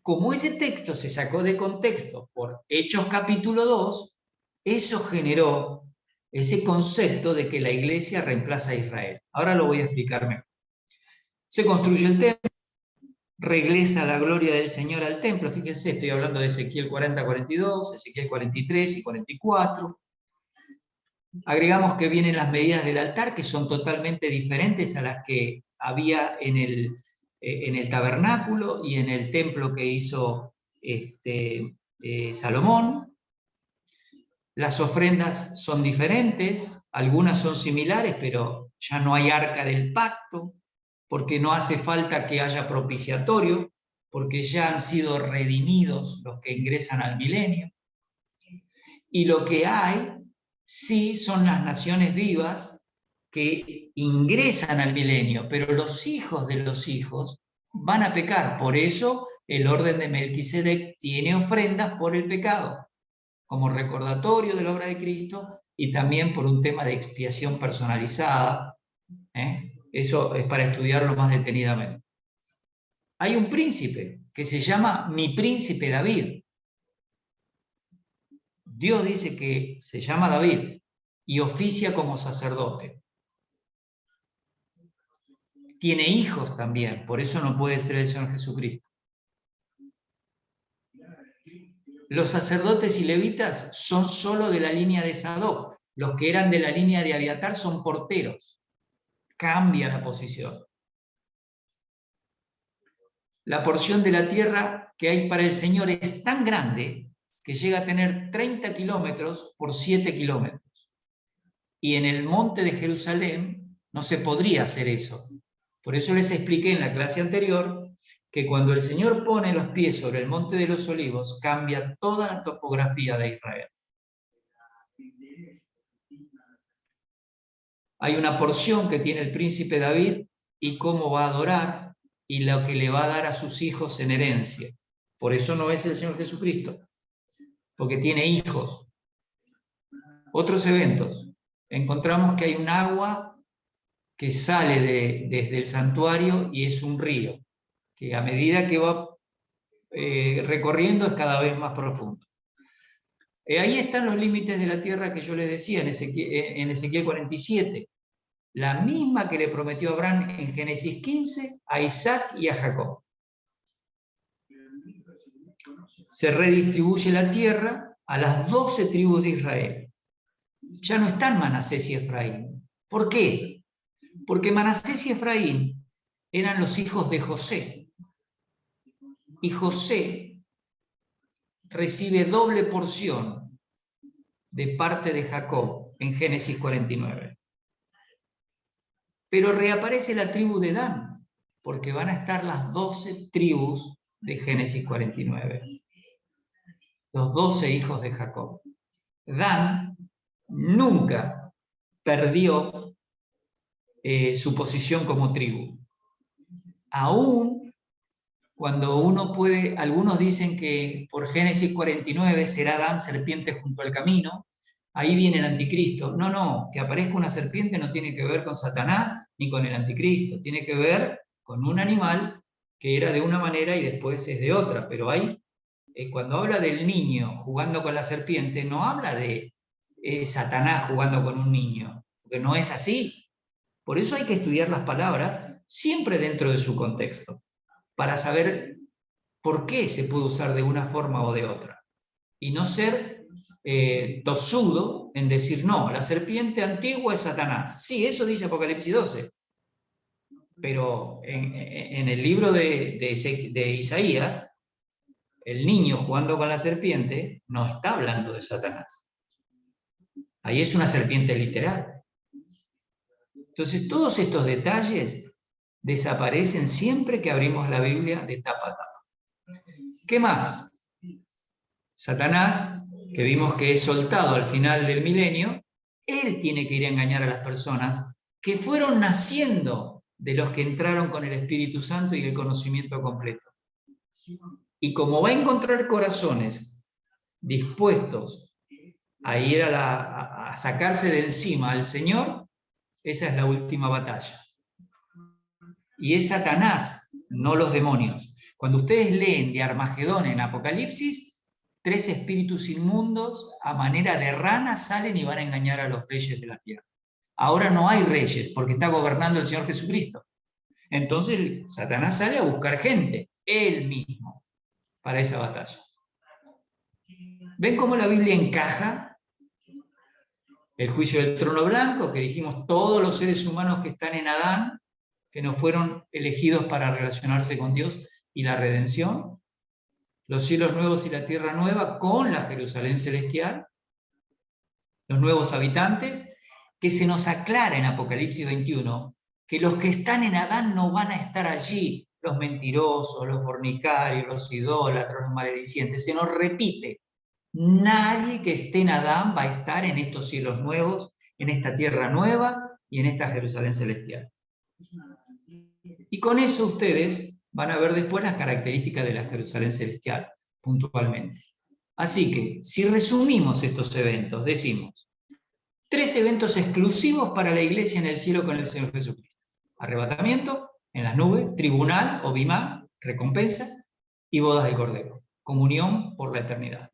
Como ese texto se sacó de contexto por Hechos capítulo 2, eso generó ese concepto de que la iglesia reemplaza a Israel. Ahora lo voy a explicar mejor. Se construye el templo, regresa la gloria del Señor al templo. Fíjense, estoy hablando de Ezequiel 40, 42, Ezequiel 43 y 44. Agregamos que vienen las medidas del altar, que son totalmente diferentes a las que había en el tabernáculo y en el templo que hizo Salomón. Las ofrendas son diferentes, algunas son similares, pero ya no hay arca del pacto, porque no hace falta que haya propiciatorio, porque ya han sido redimidos los que ingresan al milenio. Y lo que hay, sí, son las naciones vivas que ingresan al milenio, pero los hijos de los hijos van a pecar. Por eso el orden de Melquisedec tiene ofrendas por el pecado, como recordatorio de la obra de Cristo y también por un tema de expiación personalizada. Eso es para estudiarlo más detenidamente. Hay un príncipe que se llama mi príncipe David. Dios dice que se llama David y oficia como sacerdote. Tiene hijos también, por eso no puede ser el Señor Jesucristo. Los sacerdotes y levitas son solo de la línea de Sadoc. Los que eran de la línea de Abiatar son porteros. Cambia la posición. La porción de la tierra que hay para el Señor es tan grande que llega a tener 30 kilómetros por 7 kilómetros. Y en el monte de Jerusalén no se podría hacer eso. Por eso les expliqué en la clase anterior que cuando el Señor pone los pies sobre el monte de los olivos, cambia toda la topografía de Israel. Hay una porción que tiene el príncipe David y cómo va a adorar y lo que le va a dar a sus hijos en herencia. Por eso no es el Señor Jesucristo, porque tiene hijos. Otros eventos. Encontramos que hay un agua que sale desde el santuario y es un río, que a medida que va recorriendo es cada vez más profundo. Ahí están los límites de la tierra que yo les decía en Ezequiel 47, la misma que le prometió Abraham en Génesis 15 a Isaac y a Jacob. Se redistribuye la tierra a las 12 tribus de Israel. Ya no están Manasés y Efraín. ¿Por qué? Porque Manasés y Efraín eran los hijos de José. Y José recibe doble porción de parte de Jacob en Génesis 49. Pero reaparece la tribu de Dan, porque van a estar las 12 tribus de Génesis 49. Los 12 hijos de Jacob. Dan nunca perdió su posición como tribu. Aún cuando uno puede, algunos dicen que por Génesis 49 será Dan serpiente junto al camino, ahí viene el anticristo. No, que aparezca una serpiente no tiene que ver con Satanás ni con el anticristo, tiene que ver con un animal que era de una manera y después es de otra, pero ahí, cuando habla del niño jugando con la serpiente, no habla de Satanás jugando con un niño, porque no es así. Por eso hay que estudiar las palabras siempre dentro de su contexto, para saber por qué se puede usar de una forma o de otra, y no ser tosudo en decir, no, la serpiente antigua es Satanás. Sí, eso dice Apocalipsis 12, pero en el libro de Isaías, el niño jugando con la serpiente no está hablando de Satanás. Ahí es una serpiente literal. Entonces, todos estos detalles desaparecen siempre que abrimos la Biblia de tapa a tapa. ¿Qué más? Satanás, que vimos que es soltado al final del milenio, él tiene que ir a engañar a las personas que fueron naciendo de los que entraron con el Espíritu Santo y el conocimiento completo. Y como va a encontrar corazones dispuestos a ir a sacarse de encima al Señor, esa es la última batalla. Y es Satanás, no los demonios. Cuando ustedes leen de Armagedón en Apocalipsis, 3 espíritus inmundos a manera de rana salen y van a engañar a los reyes de la tierra. Ahora no hay reyes, porque está gobernando el Señor Jesucristo. Entonces Satanás sale a buscar gente, él mismo, para esa batalla. ¿Ven cómo la Biblia encaja? el juicio del trono blanco, que dijimos todos los seres humanos que están en Adán, que no fueron elegidos para relacionarse con Dios, y la redención, los cielos nuevos y la tierra nueva con la Jerusalén celestial, los nuevos habitantes, que se nos aclara en Apocalipsis 21, que los que están en Adán no van a estar allí, los mentirosos, los fornicarios, los idólatras, los maledicientes, se nos repite, nadie que esté en Adán va a estar en estos cielos nuevos, en esta tierra nueva y en esta Jerusalén celestial. Y con eso ustedes van a ver después las características de la Jerusalén celestial, puntualmente. Así que, si resumimos estos eventos, decimos, 3 eventos exclusivos para la iglesia en el cielo con el Señor Jesucristo. Arrebatamiento, en las nubes, tribunal o bimá, recompensa, y bodas del Cordero, comunión por la eternidad.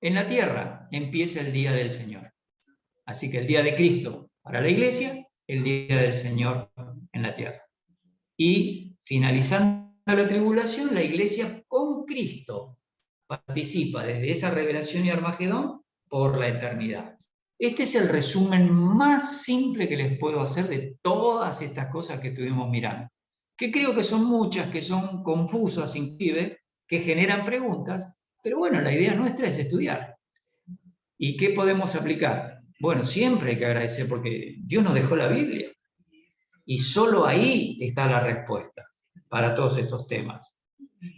En la tierra empieza el día del Señor. Así que el día de Cristo para la iglesia, el día del Señor en la tierra. Y finalizando la tribulación, la iglesia con Cristo participa desde esa revelación y Armagedón por la eternidad. Este es el resumen más simple que les puedo hacer de todas estas cosas que estuvimos mirando, que creo que son muchas, que son confusas inclusive, que generan preguntas, pero bueno, la idea nuestra es estudiar. ¿Y qué podemos aplicar? Bueno, siempre hay que agradecer porque Dios nos dejó la Biblia y solo ahí está la respuesta para todos estos temas.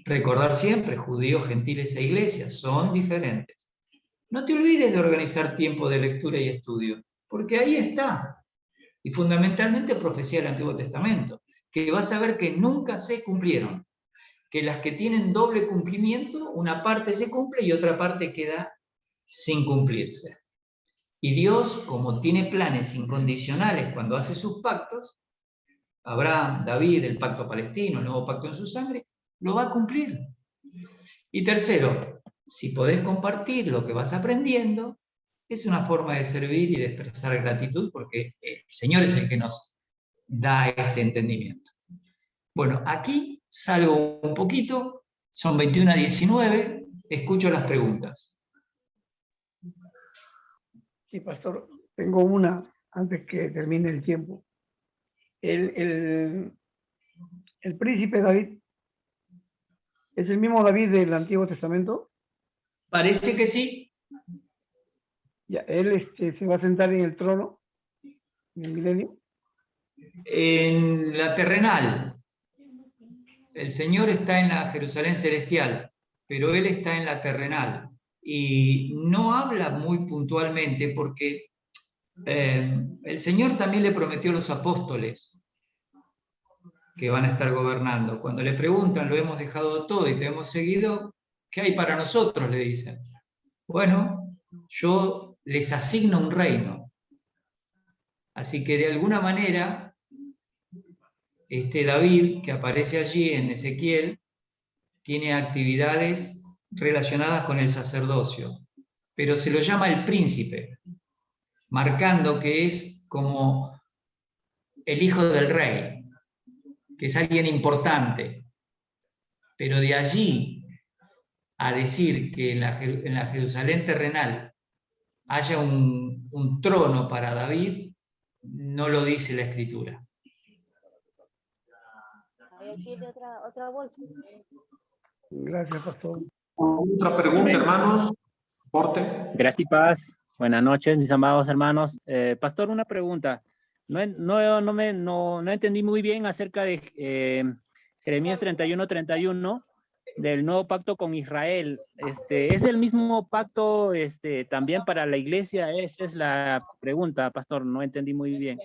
Recordar siempre, judíos, gentiles e iglesias son diferentes. No te olvides de organizar tiempo de lectura y estudio, porque ahí está. Y fundamentalmente profecía del Antiguo Testamento, que vas a ver que nunca se cumplieron. Que las que tienen doble cumplimiento, una parte se cumple y otra parte queda sin cumplirse. Y Dios, como tiene planes incondicionales cuando hace sus pactos, Abraham, David, el pacto palestino, el nuevo pacto en su sangre, lo va a cumplir. Y tercero, si podés compartir lo que vas aprendiendo, es una forma de servir y de expresar gratitud porque el Señor es el que nos da este entendimiento. Bueno, aquí salgo un poquito, son 21:19, escucho las preguntas. Sí, pastor, tengo una antes que termine el tiempo. El príncipe David, ¿es el mismo David del Antiguo Testamento? Parece que sí. Ya, él se va a sentar en el trono, en el milenio. En la terrenal. El Señor está en la Jerusalén celestial, pero Él está en la terrenal. Y no habla muy puntualmente porque el Señor también le prometió a los apóstoles que van a estar gobernando. Cuando le preguntan, lo hemos dejado todo y te hemos seguido, ¿qué hay para nosotros? Le dicen. Bueno, yo les asigno un reino. Así que de alguna manera, este David, que aparece allí en Ezequiel, tiene actividades relacionadas con el sacerdocio, pero se lo llama el príncipe, marcando que es como el hijo del rey, que es alguien importante. Pero de allí a decir que en la Jerusalén terrenal haya un trono para David, no lo dice la Escritura. Otra bolsa. Gracias, pastor. Otra pregunta, hermanos. Porte. Gracias y paz. Buenas noches, mis amados hermanos. Pastor, una pregunta. No entendí muy bien acerca de Jeremías 31:31 del nuevo pacto con Israel. ¿Es el mismo pacto también para la iglesia? Esa es la pregunta, pastor. No entendí muy bien.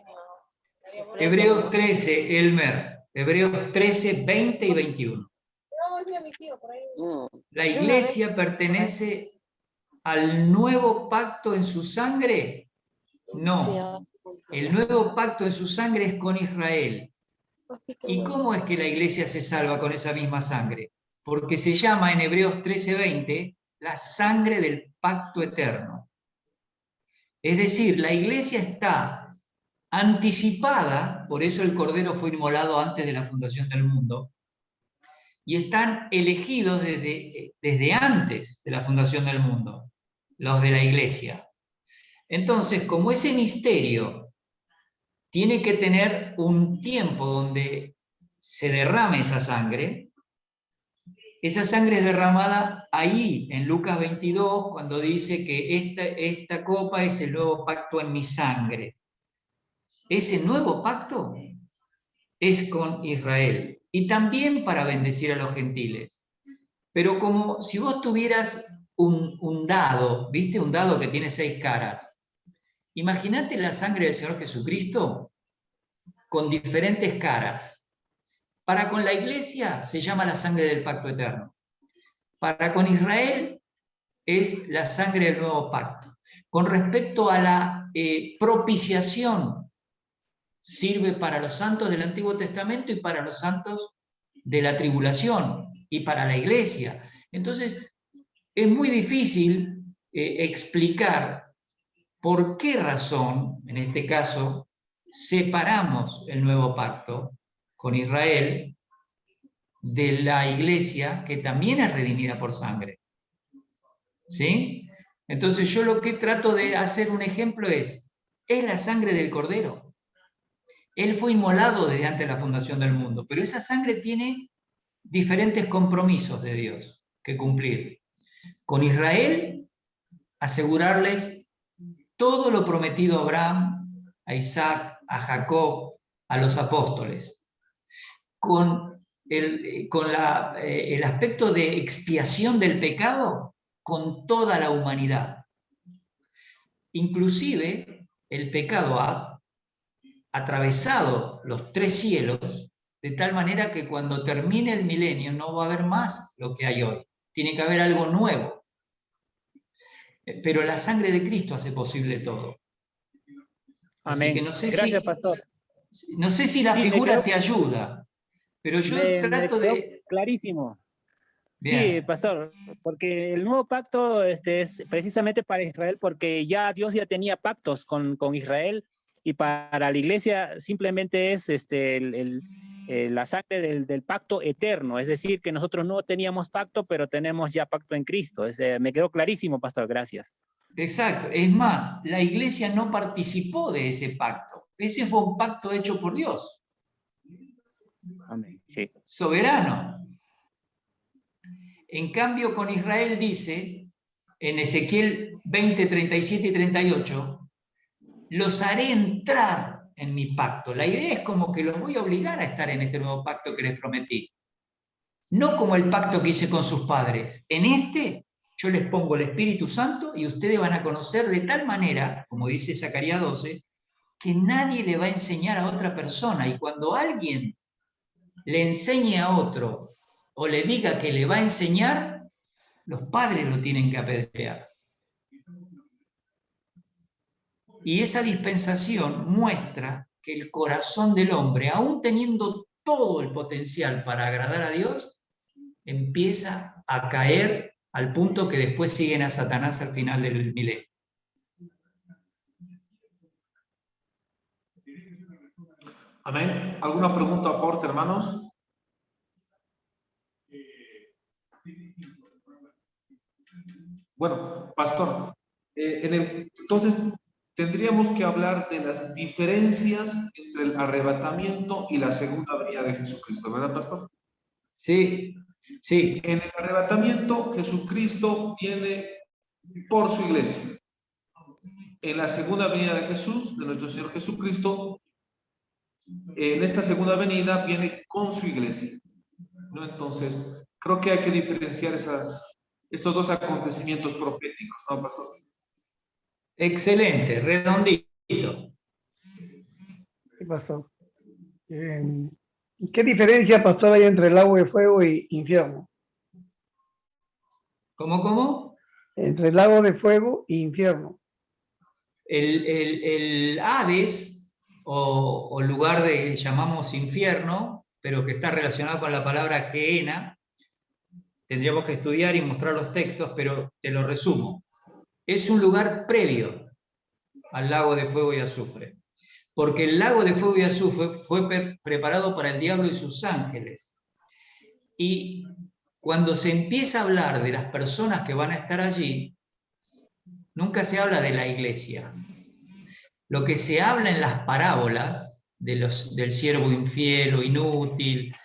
Hebreos 13, Elmer. Hebreos 13, 20 y 21. ¿La iglesia pertenece al nuevo pacto en su sangre? No. El nuevo pacto en su sangre es con Israel. ¿Y cómo es que la iglesia se salva con esa misma sangre? Porque se llama en Hebreos 13:20 la sangre del pacto eterno. Es decir, la iglesia está anticipada, por eso el Cordero fue inmolado antes de la fundación del mundo, y están elegidos desde antes de la fundación del mundo, los de la iglesia. Entonces, como ese misterio tiene que tener un tiempo donde se derrame esa sangre es derramada ahí, en Lucas 22, cuando dice que esta copa es el nuevo pacto en mi sangre. Ese nuevo pacto es con Israel, y también para bendecir a los gentiles. Pero como si vos tuvieras un dado, ¿viste? Un dado que tiene 6 caras. Imagínate la sangre del Señor Jesucristo con diferentes caras. Para con la iglesia se llama la sangre del pacto eterno. Para con Israel es la sangre del nuevo pacto. Con respecto a la propiciación, sirve para los santos del Antiguo Testamento y para los santos de la tribulación y para la iglesia. Entonces, es muy difícil explicar por qué razón, en este caso, separamos el nuevo pacto con Israel de la iglesia, que también es redimida por sangre. ¿Sí? Entonces yo lo que trato de hacer un ejemplo es la sangre del Cordero. Él fue inmolado desde antes de la fundación del mundo, pero esa sangre tiene diferentes compromisos de Dios que cumplir. Con Israel, asegurarles todo lo prometido a Abraham, a Isaac, a Jacob, a los apóstoles. Con el aspecto de expiación del pecado, con toda la humanidad. Inclusive, el pecado ha atravesado los 3 cielos, de tal manera que cuando termine el milenio no va a haber más lo que hay hoy. Tiene que haber algo nuevo. Pero la sangre de Cristo hace posible todo. Amén. Así que no sé Gracias, si, pastor. no sé si la Sí, figura te ayuda, pero yo trato de... Clarísimo. Bien. Sí, pastor, porque el nuevo pacto es precisamente para Israel, porque Dios ya tenía pactos con Israel, y para la iglesia simplemente es la sangre del pacto eterno, es decir, que nosotros no teníamos pacto, pero tenemos ya pacto en Cristo. Me quedó clarísimo, pastor, gracias. Exacto, es más, la iglesia no participó de ese pacto. Ese fue un pacto hecho por Dios. Amén, sí. Soberano. En cambio, con Israel dice, en Ezequiel 20, 37 y 38, los haré entrar en mi pacto. La idea es como que los voy a obligar a estar en este nuevo pacto que les prometí. No como el pacto que hice con sus padres. En este, yo les pongo el Espíritu Santo y ustedes van a conocer de tal manera, como dice Zacarías 12, que nadie le va a enseñar a otra persona. Y cuando alguien le enseñe a otro o le diga que le va a enseñar, los padres lo tienen que apedrear. Y esa dispensación muestra que el corazón del hombre, aún teniendo todo el potencial para agradar a Dios, empieza a caer al punto que después siguen a Satanás al final del milenio. Amén. ¿Alguna pregunta o aporte, hermanos? Bueno, pastor, entonces tendríamos que hablar de las diferencias entre el arrebatamiento y la segunda venida de Jesucristo, ¿verdad, pastor? Sí, sí. En el arrebatamiento, Jesucristo viene por su iglesia. En la segunda venida de Jesús, de nuestro Señor Jesucristo, en esta segunda venida viene con su iglesia, ¿no? Entonces, creo que hay que diferenciar estos dos acontecimientos proféticos, ¿no, pastor? Excelente, redondito. ¿Qué pasó? ¿Qué diferencia, pastor, hay entre el lago de fuego y infierno? ¿Cómo? Entre el lago de fuego e infierno. El Hades, o lugar que llamamos infierno, pero que está relacionado con la palabra Gehenna, tendríamos que estudiar y mostrar los textos, pero te lo resumo. Es un lugar previo al lago de fuego y azufre, porque el lago de fuego y azufre fue preparado para el diablo y sus ángeles. Y cuando se empieza a hablar de las personas que van a estar allí, nunca se habla de la iglesia. Lo que se habla en las parábolas del siervo infiel o inútil,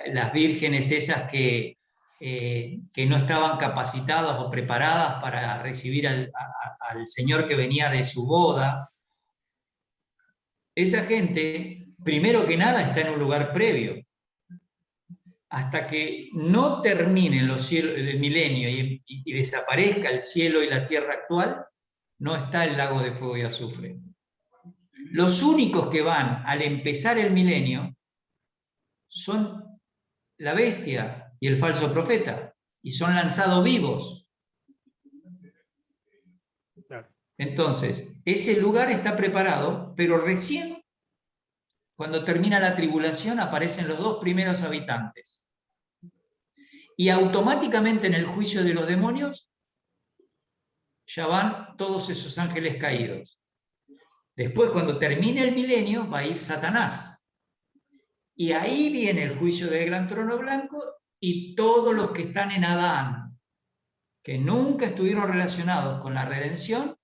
las vírgenes esas que no estaban capacitadas o preparadas para recibir al Señor que venía de su boda, esa gente, primero que nada, está en un lugar previo. Hasta que no terminen el milenio y desaparezca el cielo y la tierra actual, no está el lago de fuego y azufre. Los únicos que van al empezar el milenio son la bestia y el falso profeta, y son lanzados vivos. Entonces, ese lugar está preparado, pero recién cuando termina la tribulación aparecen los 2 primeros habitantes. Y automáticamente en el juicio de los demonios ya van todos esos ángeles caídos. Después, cuando termine el milenio, va a ir Satanás. Y ahí viene el juicio del gran trono blanco y todos los que están en Adán, que nunca estuvieron relacionados con la redención,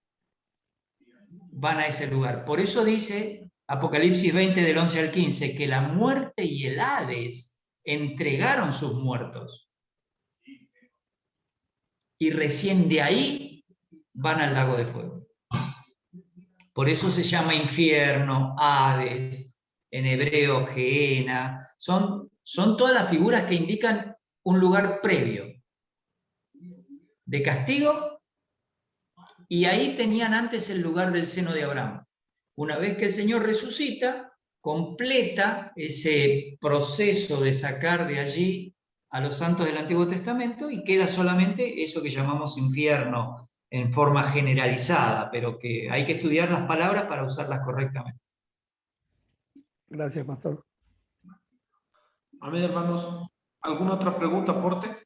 van a ese lugar. Por eso dice Apocalipsis 20 del 11 al 15, que la muerte y el Hades entregaron sus muertos. Y recién de ahí van al lago de fuego. Por eso se llama infierno, Hades, en hebreo Gehenna. Son todas las figuras que indican un lugar previo de castigo, y ahí tenían antes el lugar del seno de Abraham. Una vez que el Señor resucita, completa ese proceso de sacar de allí a los santos del Antiguo Testamento y queda solamente eso que llamamos infierno en forma generalizada, pero que hay que estudiar las palabras para usarlas correctamente. Gracias, pastor. Amén, hermanos. ¿Alguna otra pregunta, aporte?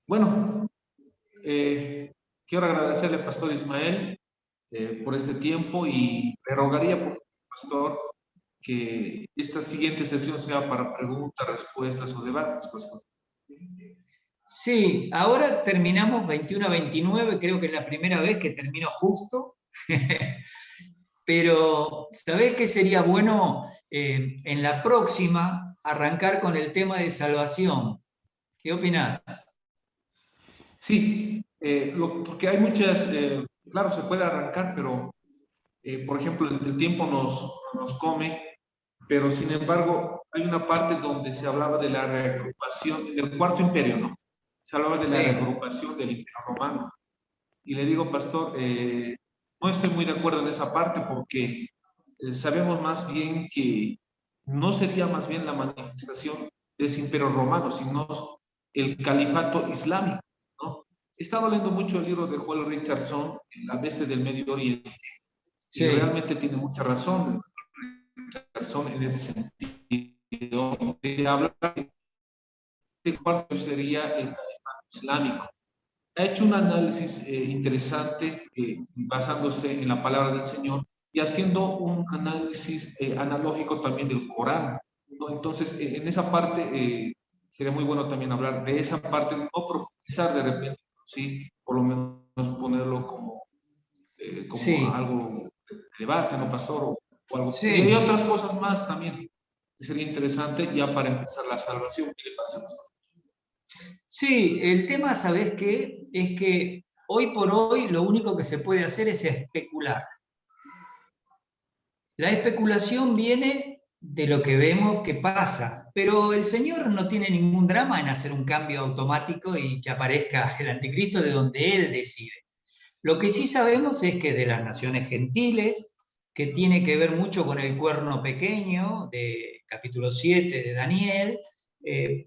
Bueno, quiero agradecerle al pastor Ismael por este tiempo y le rogaría por pastor que esta siguiente sesión sea para preguntas, respuestas o debates, pastor. Sí, ahora terminamos 21 a 29, creo que es la primera vez que termino justo. Pero, ¿sabés qué sería bueno en la próxima arrancar con el tema de salvación? ¿Qué opinás? Sí, porque hay muchas, claro, se puede arrancar, pero, por ejemplo, el tiempo nos come, pero sin embargo, hay una parte donde se hablaba de la reagrupación del Cuarto Imperio, ¿no? Se hablaba de la reagrupación del Imperio Romano. Y le digo, pastor, no estoy muy de acuerdo en esa parte porque sabemos más bien que no sería más bien la manifestación de ese Imperio Romano, sino el califato islámico, ¿no? He estado leyendo mucho el libro de Joel Richardson, La Bestia del Medio Oriente, y realmente tiene mucha razón Richardson en ese sentido, de hablar de este cuarto sería el califato islámico. Ha hecho un análisis interesante basándose en la palabra del Señor y haciendo un análisis analógico también del Corán, ¿no? Entonces, en esa parte sería muy bueno también hablar de esa parte, no profundizar de repente, ¿sí? Por lo menos ponerlo como algo de debate, ¿no, pastor? O algo. Sí. Y hay otras cosas más también que sería interesante ya para empezar la salvación. ¿Qué le parece, pastor? Sí, el tema, ¿sabés qué? Es que hoy por hoy lo único que se puede hacer es especular. La especulación viene de lo que vemos que pasa, pero el Señor no tiene ningún drama en hacer un cambio automático y que aparezca el anticristo de donde Él decide. Lo que sí sabemos es que de las naciones gentiles, que tiene que ver mucho con el cuerno pequeño de capítulo 7 de Daniel,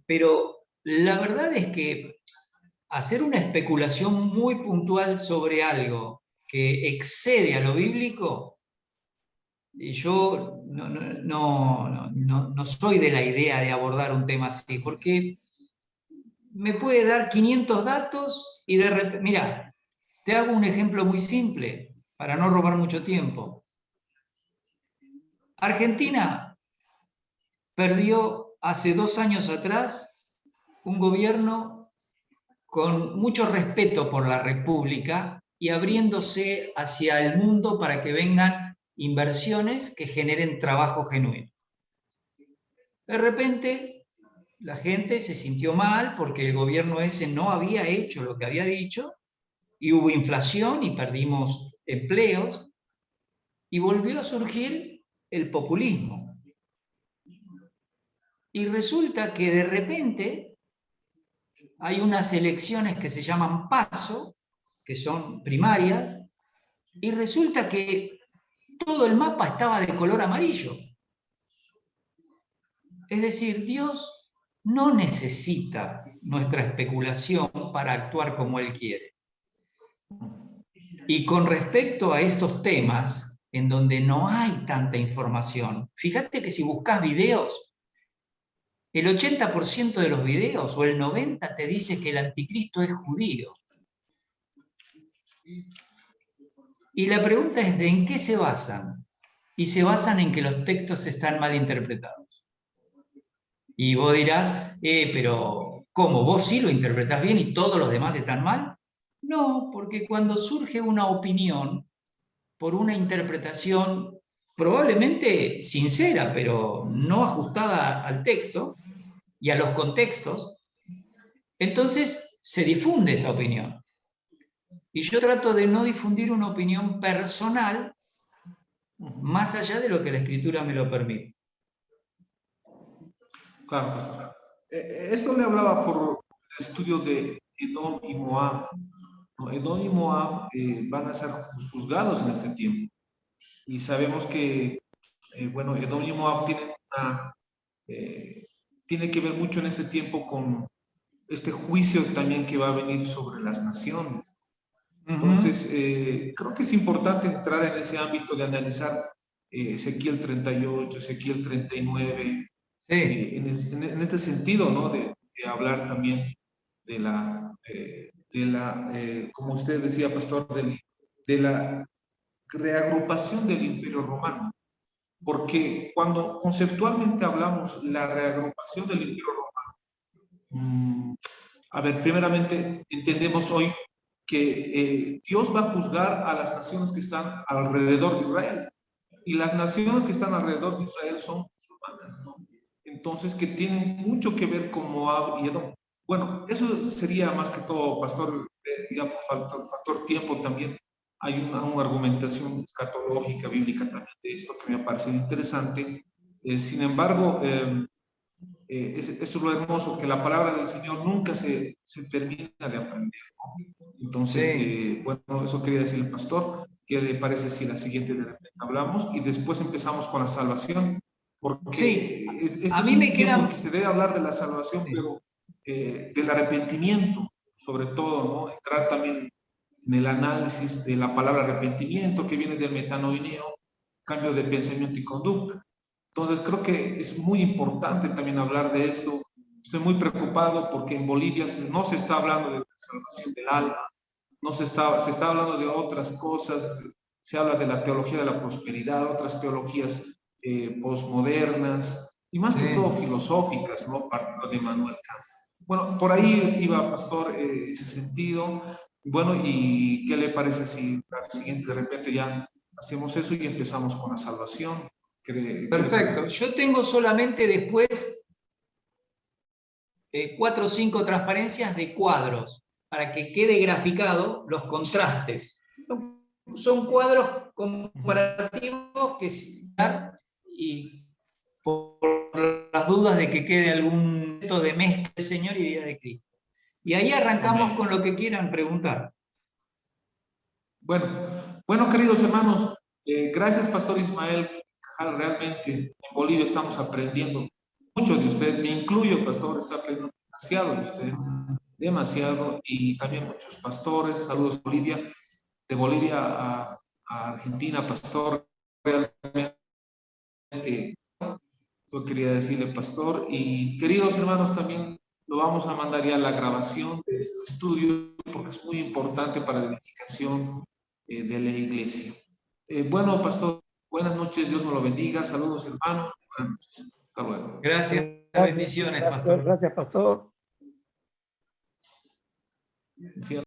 pero la verdad es que hacer una especulación muy puntual sobre algo que excede a lo bíblico, y yo no soy de la idea de abordar un tema así, porque me puede dar 500 datos y de repente, mira, te hago un ejemplo muy simple para no robar mucho tiempo. Argentina perdió hace 2 años atrás un gobierno con mucho respeto por la República y abriéndose hacia el mundo para que vengan inversiones que generen trabajo genuino. De repente, la gente se sintió mal porque el gobierno ese no había hecho lo que había dicho, y hubo inflación y perdimos empleos, y volvió a surgir el populismo. Y resulta que de repente hay unas elecciones que se llaman PASO, que son primarias, y resulta que todo el mapa estaba de color amarillo. Es decir, Dios no necesita nuestra especulación para actuar como Él quiere. Y con respecto a estos temas, en donde no hay tanta información, fíjate que si buscas videos, el 80% de los videos o el 90% te dice que el anticristo es judío. Y la pregunta es, ¿en qué se basan? Y se basan en que los textos están mal interpretados. Y vos dirás, pero ¿cómo? ¿Vos sí lo interpretás bien y todos los demás están mal? No, porque cuando surge una opinión por una interpretación probablemente sincera, pero no ajustada al texto y a los contextos, entonces se difunde esa opinión. Y yo trato de no difundir una opinión personal más allá de lo que la Escritura me lo permite. Claro, pastor. Esto le hablaba por el estudio de Edom y Moab. ¿No? Edom y Moab van a ser juzgados en este tiempo. Y sabemos que, bueno, Edom y Moab tiene que ver mucho en este tiempo con este juicio también que va a venir sobre las naciones. Entonces, creo que es importante entrar en ese ámbito de analizar Ezequiel 38, Ezequiel 39, en este sentido, ¿no? De hablar también de como usted decía, pastor, de la reagrupación del Imperio Romano. Porque cuando conceptualmente hablamos la reagrupación del Imperio Romano, a ver, primeramente entendemos hoy que Dios va a juzgar a las naciones que están alrededor de Israel. Y las naciones que están alrededor de Israel son musulmanas, ¿no? Entonces, que tienen mucho que ver con Moab y Edom. Bueno, eso sería más que todo, pastor, ya por factor tiempo también. Hay una argumentación escatológica, bíblica también de esto que me ha parecido interesante. Sin embargo, esto es lo hermoso, que la palabra del Señor nunca se termina de aprender, ¿no? Entonces, bueno, eso quería decir el pastor. ¿Qué le parece si la siguiente de repente hablamos y después empezamos con la salvación? Porque a mí me queda... que se debe hablar de la salvación, pero del arrepentimiento, sobre todo, ¿no? Entrar también en el análisis de la palabra arrepentimiento, que viene del metanoineo, cambio de pensamiento y conducta. Entonces, creo que es muy importante también hablar de esto. Estoy muy preocupado porque en Bolivia no se está hablando de la salvación del alma, se está hablando de otras cosas, se habla de la teología de la prosperidad, otras teologías posmodernas y más que todo filosóficas, ¿no? Partiendo de Manuel Kant. Bueno, por ahí iba, pastor, ese sentido. Bueno, ¿y qué le parece si la siguiente de repente ya hacemos eso y empezamos con la salvación? Perfecto. Yo tengo solamente después 4 o 5 transparencias de cuadros para que quede graficado los contrastes. Son cuadros comparativos que y por las dudas de que quede algún método de mezcla del Señor y día de Cristo. Y ahí arrancamos con lo que quieran preguntar. Bueno, queridos hermanos, gracias, Pastor Ismael. Realmente en Bolivia estamos aprendiendo mucho de usted. Me incluyo, pastor, estoy aprendiendo demasiado de usted, demasiado, y también muchos pastores. Saludos, Bolivia, de Bolivia a Argentina, pastor. Realmente, eso quería decirle, pastor. Y queridos hermanos, también lo vamos a mandar ya a la grabación de este estudio, porque es muy importante para la edificación de la iglesia. Bueno, pastor, buenas noches, Dios nos lo bendiga. Saludos, hermanos. Buenas noches. Hasta luego. Gracias, bendiciones, pastor. Gracias, pastor. ¿sí?